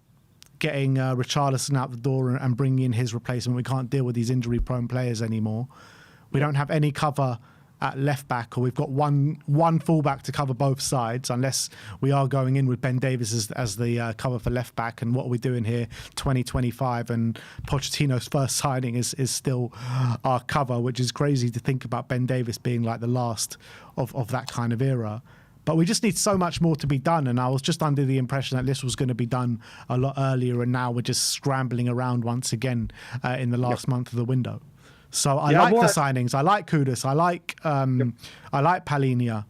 getting Richarlison out the door and bringing in his replacement. We can't deal with these injury-prone players anymore. We don't have any cover at left back, or we've got one fullback to cover both sides, unless we are going in with Ben Davies as the cover for left back. And what are we doing here? 2025, and Pochettino's first signing is still our cover, which is crazy to think about Ben Davies being like the last of that kind of era. But we just need so much more to be done, and I was just under the impression that this was going to be done a lot earlier, and now we're just scrambling around once again in the last month of the window. So I like the signings. I like Kudus. I like Palhinha,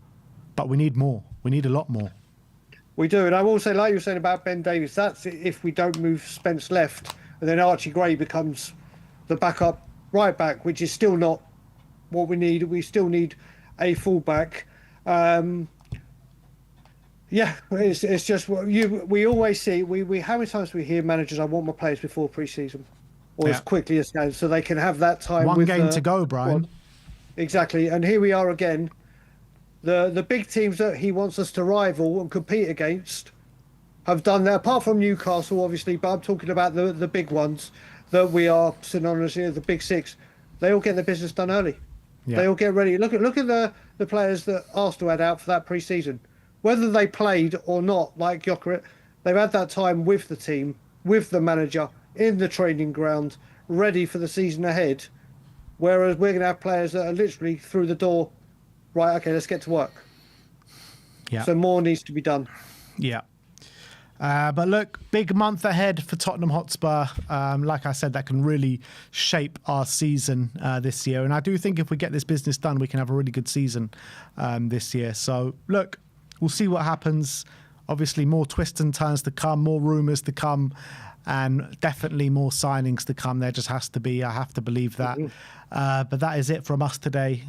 but we need more. We need a lot more. We do, and I will say, like you were saying about Ben Davies, that's if we don't move Spence left, and then Archie Gray becomes the backup right back, which is still not what we need. We still need a fullback. Yeah, it's just what we always see. We how many times we hear managers, I want my players before pre-season, or as quickly as can, so they can have that time. One game to go, Brian. Exactly, and here we are again. The big teams that he wants us to rival and compete against have done that. Apart from Newcastle, obviously, but I'm talking about the big ones that we are synonymous here, the big six. They all get their business done early. Yeah. They all get ready. Look at the players that Arsenal had out for that pre-season. Whether they played or not, like Gyökeres, they've had that time with the team, with the manager, in the training ground, ready for the season ahead. Whereas we're going to have players that are literally through the door, right, okay, let's get to work. Yeah. So more needs to be done. Yeah. But look, big month ahead for Tottenham Hotspur. Like I said, that can really shape our season this year. And I do think if we get this business done, we can have a really good season this year. So look, we'll see what happens. Obviously, more twists and turns to come, more rumours to come, and definitely more signings to come. There just has to be. I have to believe that. But that is it from us today.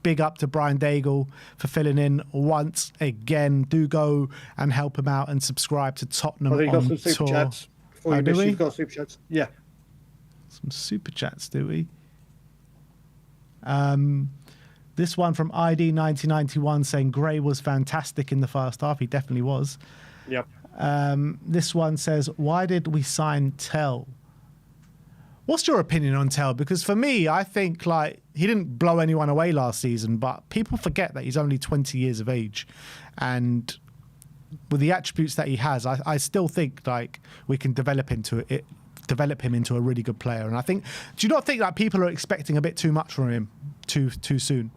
Big up to Brian Daigle for filling in once again. Do go and help him out and subscribe to Tottenham on got some super Tour. Chats. You've got super chats. Yeah. Some super chats, do we? This one from ID 1991 saying Gray was fantastic in the first half. He definitely was. Yep. This one says, why did we sign Tell? What's your opinion on Tell? Because for me, I think like he didn't blow anyone away last season, but people forget that he's only 20 years of age. And with the attributes that he has, I still think like we can develop him into a really good player. And I think, do you not think that people are expecting a bit too much from him too soon?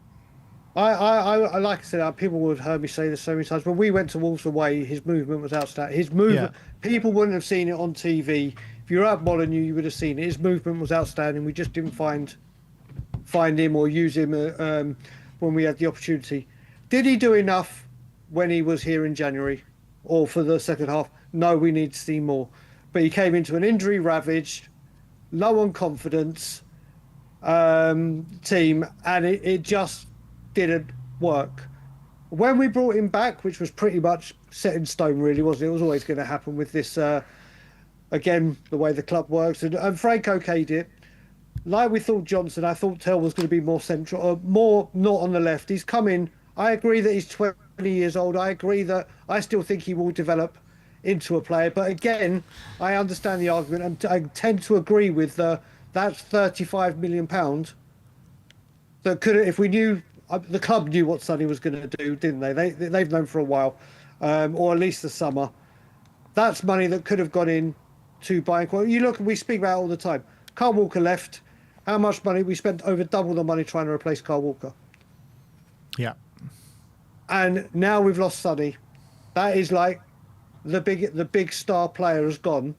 I like I said, people would have heard me say this so many times. When we went to Wolves away, his movement was outstanding. His movement, people wouldn't have seen it on TV. If you were at Molineux, you would have seen it. His movement was outstanding. We just didn't find him or use him when we had the opportunity. Did he do enough when he was here in January or for the second half? No, we need to see more. But he came into an injury-ravaged, low on confidence team, and it just didn't work. When we brought him back, which was pretty much set in stone, really, wasn't it? It was always going to happen with this, again, the way the club works. And Frank okayed it. Like we thought Johnson, I thought Tell was going to be more central, or more not on the left. He's come in. I agree that he's 20 years old. I agree that I still think he will develop into a player. But again, I understand the argument, and I tend to agree with that's £35 million. That could, if we knew, the club knew what Sonny was going to do, didn't they? They've known for a while, or at least the summer. That's money that could have gone in to buying. You look, we speak about it all the time. Kyle Walker left. How much money? We spent over double the money trying to replace Kyle Walker. Yeah. And now we've lost Sonny. That is like the big star player has gone,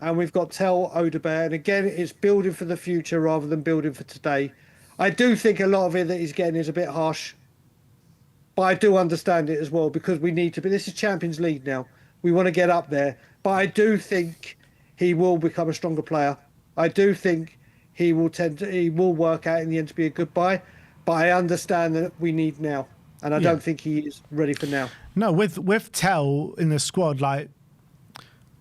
and we've got Tell Odegaard. And again, it's building for the future rather than building for today. I do think a lot of it that he's getting is a bit harsh, but I do understand it as well because we need to be. This is Champions League now. We want to get up there, but I do think he will become a stronger player. I do think he will work out in the end to be a good buy, but I understand that we need now, and I don't think he is ready for now. No, with Tell in the squad, like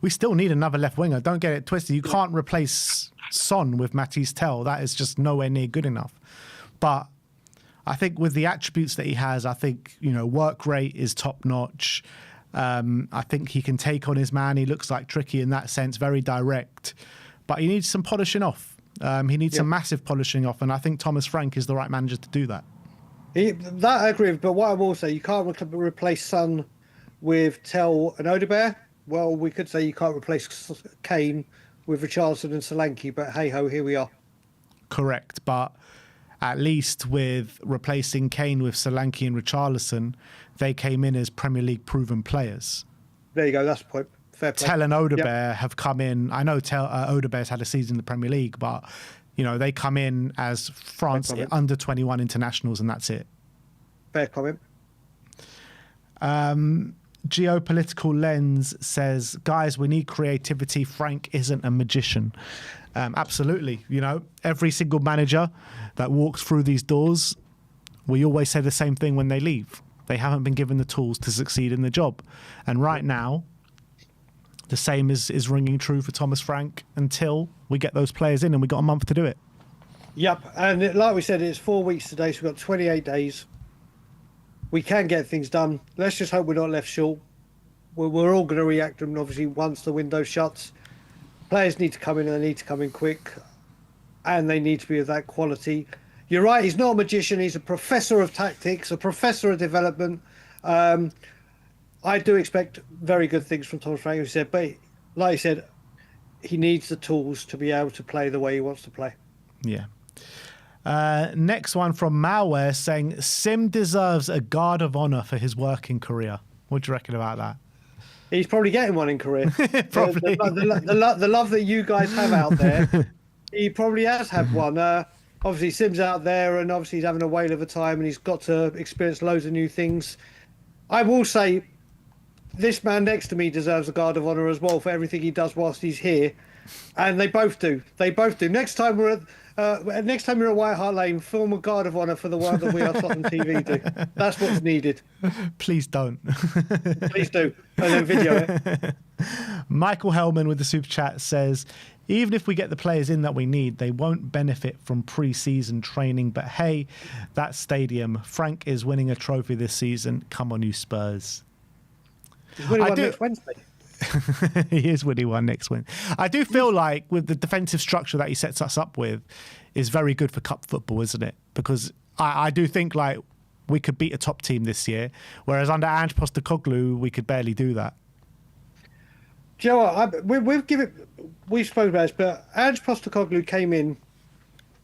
we still need another left winger. Don't get it twisted. You can't replace Son with Matisse Tell. That is just nowhere near good enough. But I think with the attributes that he has, I think, work rate is top notch. I think he can take on his man. He looks like Tricky in that sense, very direct. But he needs some polishing off. He needs some massive polishing off. And I think Thomas Frank is the right manager to do that. That I agree with. But what I will say, you can't replace Son with Tell and Odegaard. Well, we could say you can't replace Kane with Richarlison and Solanke. But hey-ho, here we are. Correct. But at least with replacing Kane with Solanke and Richarlison, they came in as Premier League proven players. There you go. That's the point. Fair play. Tell and Odegaard have come in. I know Odegaard's had a season in the Premier League, but they come in as France under 21 internationals, and that's it. Fair comment. Geopolitical Lens says, guys, we need creativity. Frank isn't a magician. Absolutely. Every single manager that walks through these doors, we always say the same thing when they leave. They haven't been given the tools to succeed in the job. And right now, the same is ringing true for Thomas Frank until we get those players in, and we've got a month to do it. Yep. And like we said, it's 4 weeks today, so we've got 28 days. We can get things done. Let's just hope we're not left short. We're all going to react to them, obviously, once the window shuts. Players need to come in, and they need to come in quick, and they need to be of that quality. You're right, he's not a magician. He's a professor of tactics, a professor of development. I do expect very good things from Thomas Frank, as you said, but like you said, he needs the tools to be able to play the way he wants to play. Yeah. Next one from Malware saying, Sim deserves a guard of honour for his working career. What do you reckon about that? He's probably getting one in Korea. Probably. The love that you guys have out there, he probably has had one. Obviously, Sim's out there, and obviously he's having a whale of a time, and he's got to experience loads of new things. I will say, this man next to me deserves a guard of honour as well for everything he does whilst he's here, and they both do. They both do. Next time you're at White Hart Lane, film a guard of honour for the work that We Are Tottenham TV do. That's what's needed. Please don't. Please do, and then video it. Michael Hellman with the super chat says, even if we get the players in that we need, they won't benefit from pre-season training. But hey, that stadium, Frank is winning a trophy this season. Come on, you Spurs. He's winning one next Wednesday. He is winning one next Wednesday. I do feel like with the defensive structure that he sets us up with is very good for cup football, isn't it? Because I do think like we could beat a top team this year, whereas under Ange Postecoglou, we could barely do that. Do you know what? We spoke about this, but Ange Postecoglou came in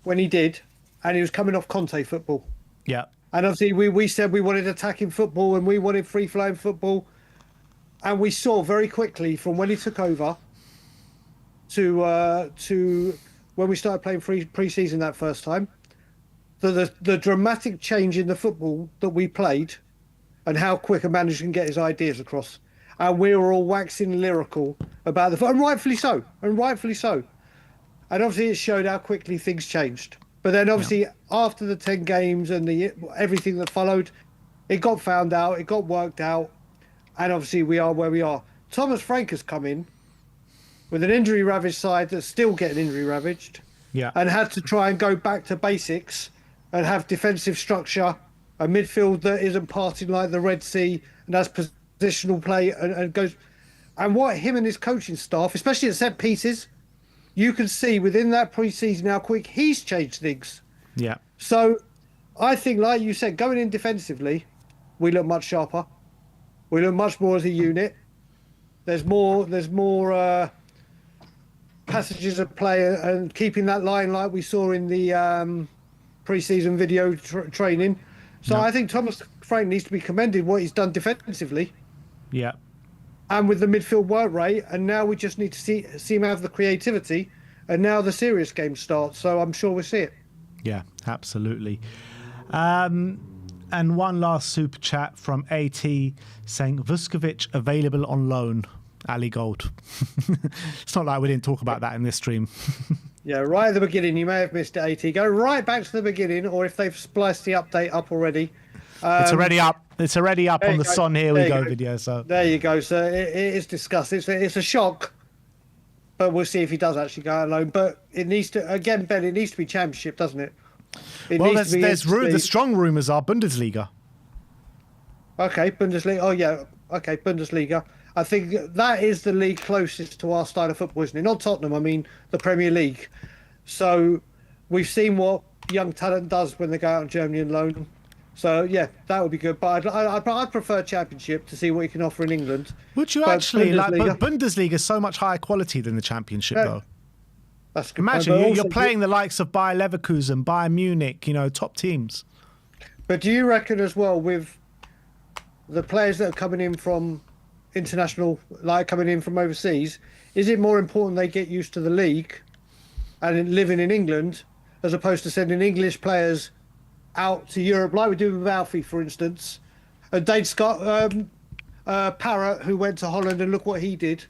when he did, and he was coming off Conte football. Yeah. And obviously we said we wanted attacking football and we wanted free-flowing football. And we saw very quickly from when he took over to when we started playing pre-season that first time, the dramatic change in the football that we played and how quick a manager can get his ideas across. And we were all waxing lyrical about and rightfully so. And obviously it showed how quickly things changed. But then obviously after the 10 games and everything that followed, it got found out, it got worked out. And obviously we are where we are. Thomas Frank has come in with an injury-ravaged side that's still getting injury-ravaged. Yeah. And had to try and go back to basics and have defensive structure, a midfield that isn't parting like the Red Sea and has positional play and goes. And what him and his coaching staff, especially at set pieces, you can see within that pre-season how quick he's changed things. Yeah. So I think, like you said, going in defensively, we look much sharper. We look much more as a unit. There's more passages of play and keeping that line like we saw in the pre-season video training. So I think Thomas Frank needs to be commended what he's done defensively. Yeah. And with the midfield work rate, and now we just need to see him have the creativity, and now the serious game starts. So I'm sure we'll see it. Yeah, absolutely. And one last super chat from AT saying, Vuskovic available on loan. Ali Gold. It's not like we didn't talk about that in this stream. Yeah, right at the beginning. You may have missed it, AT. Go right back to the beginning, or if they've spliced the update up already, It's already up. It's already up on the Son Here We Go video. So there you go. So it is discussed. It's a shock, but we'll see if he does actually go out alone. But it needs to, again, Ben. It needs to be Championship, doesn't it? The strong rumours are Bundesliga. Okay, Bundesliga. Oh yeah, okay, Bundesliga. I think that is the league closest to our style of football, isn't it? Not Tottenham. I mean the Premier League. So we've seen what young talent does when they go out in Germany and loan. So yeah, that would be good. But I'd prefer Championship to see what you can offer in England. Would you actually like? But Bundesliga is so much higher quality than the Championship, though. That's good. Imagine you're playing the likes of Bayer Leverkusen, Bayern Munich, top teams. But do you reckon as well, with the players that are coming in from international, like coming in from overseas, is it more important they get used to the league and living in England, as opposed to sending English players out to Europe, like we do with Lafc, for instance? And Dave Scott, Parrott, who went to Holland, and look what he did.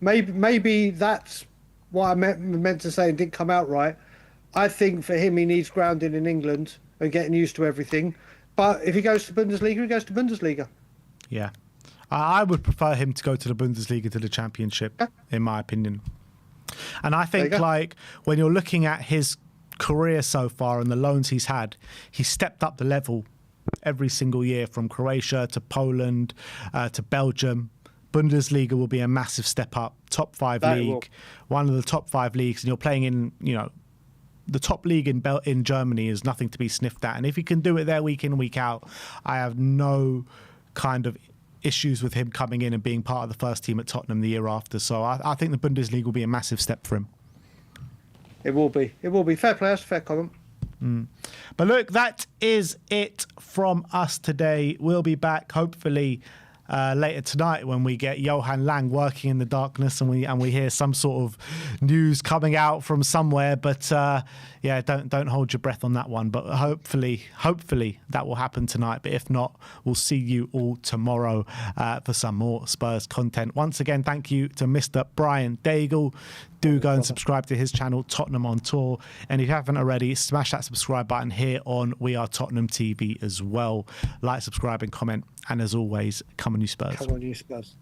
Maybe that's what I meant to say and didn't come out right. I think for him, he needs grounding in England and getting used to everything. But if he goes to Bundesliga, he goes to Bundesliga. Yeah. I would prefer him to go to the Bundesliga to the Championship, in my opinion. And I think, when you're looking at his career so far and the loans he's had, he's stepped up the level every single year, from Croatia to Poland to Belgium. Bundesliga will be a massive step up. Top 5 league, one of the top 5 leagues, and you're playing in, the top league in Germany is nothing to be sniffed at. And if he can do it there week in, week out, I have no kind of issues with him coming in and being part of the first team at Tottenham the year after. So I think the Bundesliga will be a massive step for him. It will be. It will be. Fair play. That's a fair comment. But look, that is it from us today. We'll be back hopefully later tonight when we get Johan Lang working in the darkness and we hear some sort of news coming out from somewhere. But yeah, don't hold your breath on that one. But hopefully that will happen tonight. But if not, we'll see you all tomorrow for some more Spurs content. Once again, thank you to Mr. Brian Daigle. Do go and subscribe to his channel, Tottenham on Tour. And if you haven't already, smash that subscribe button here on We Are Tottenham TV as well. Like, subscribe and comment. And as always, come on you Spurs. Come on you Spurs.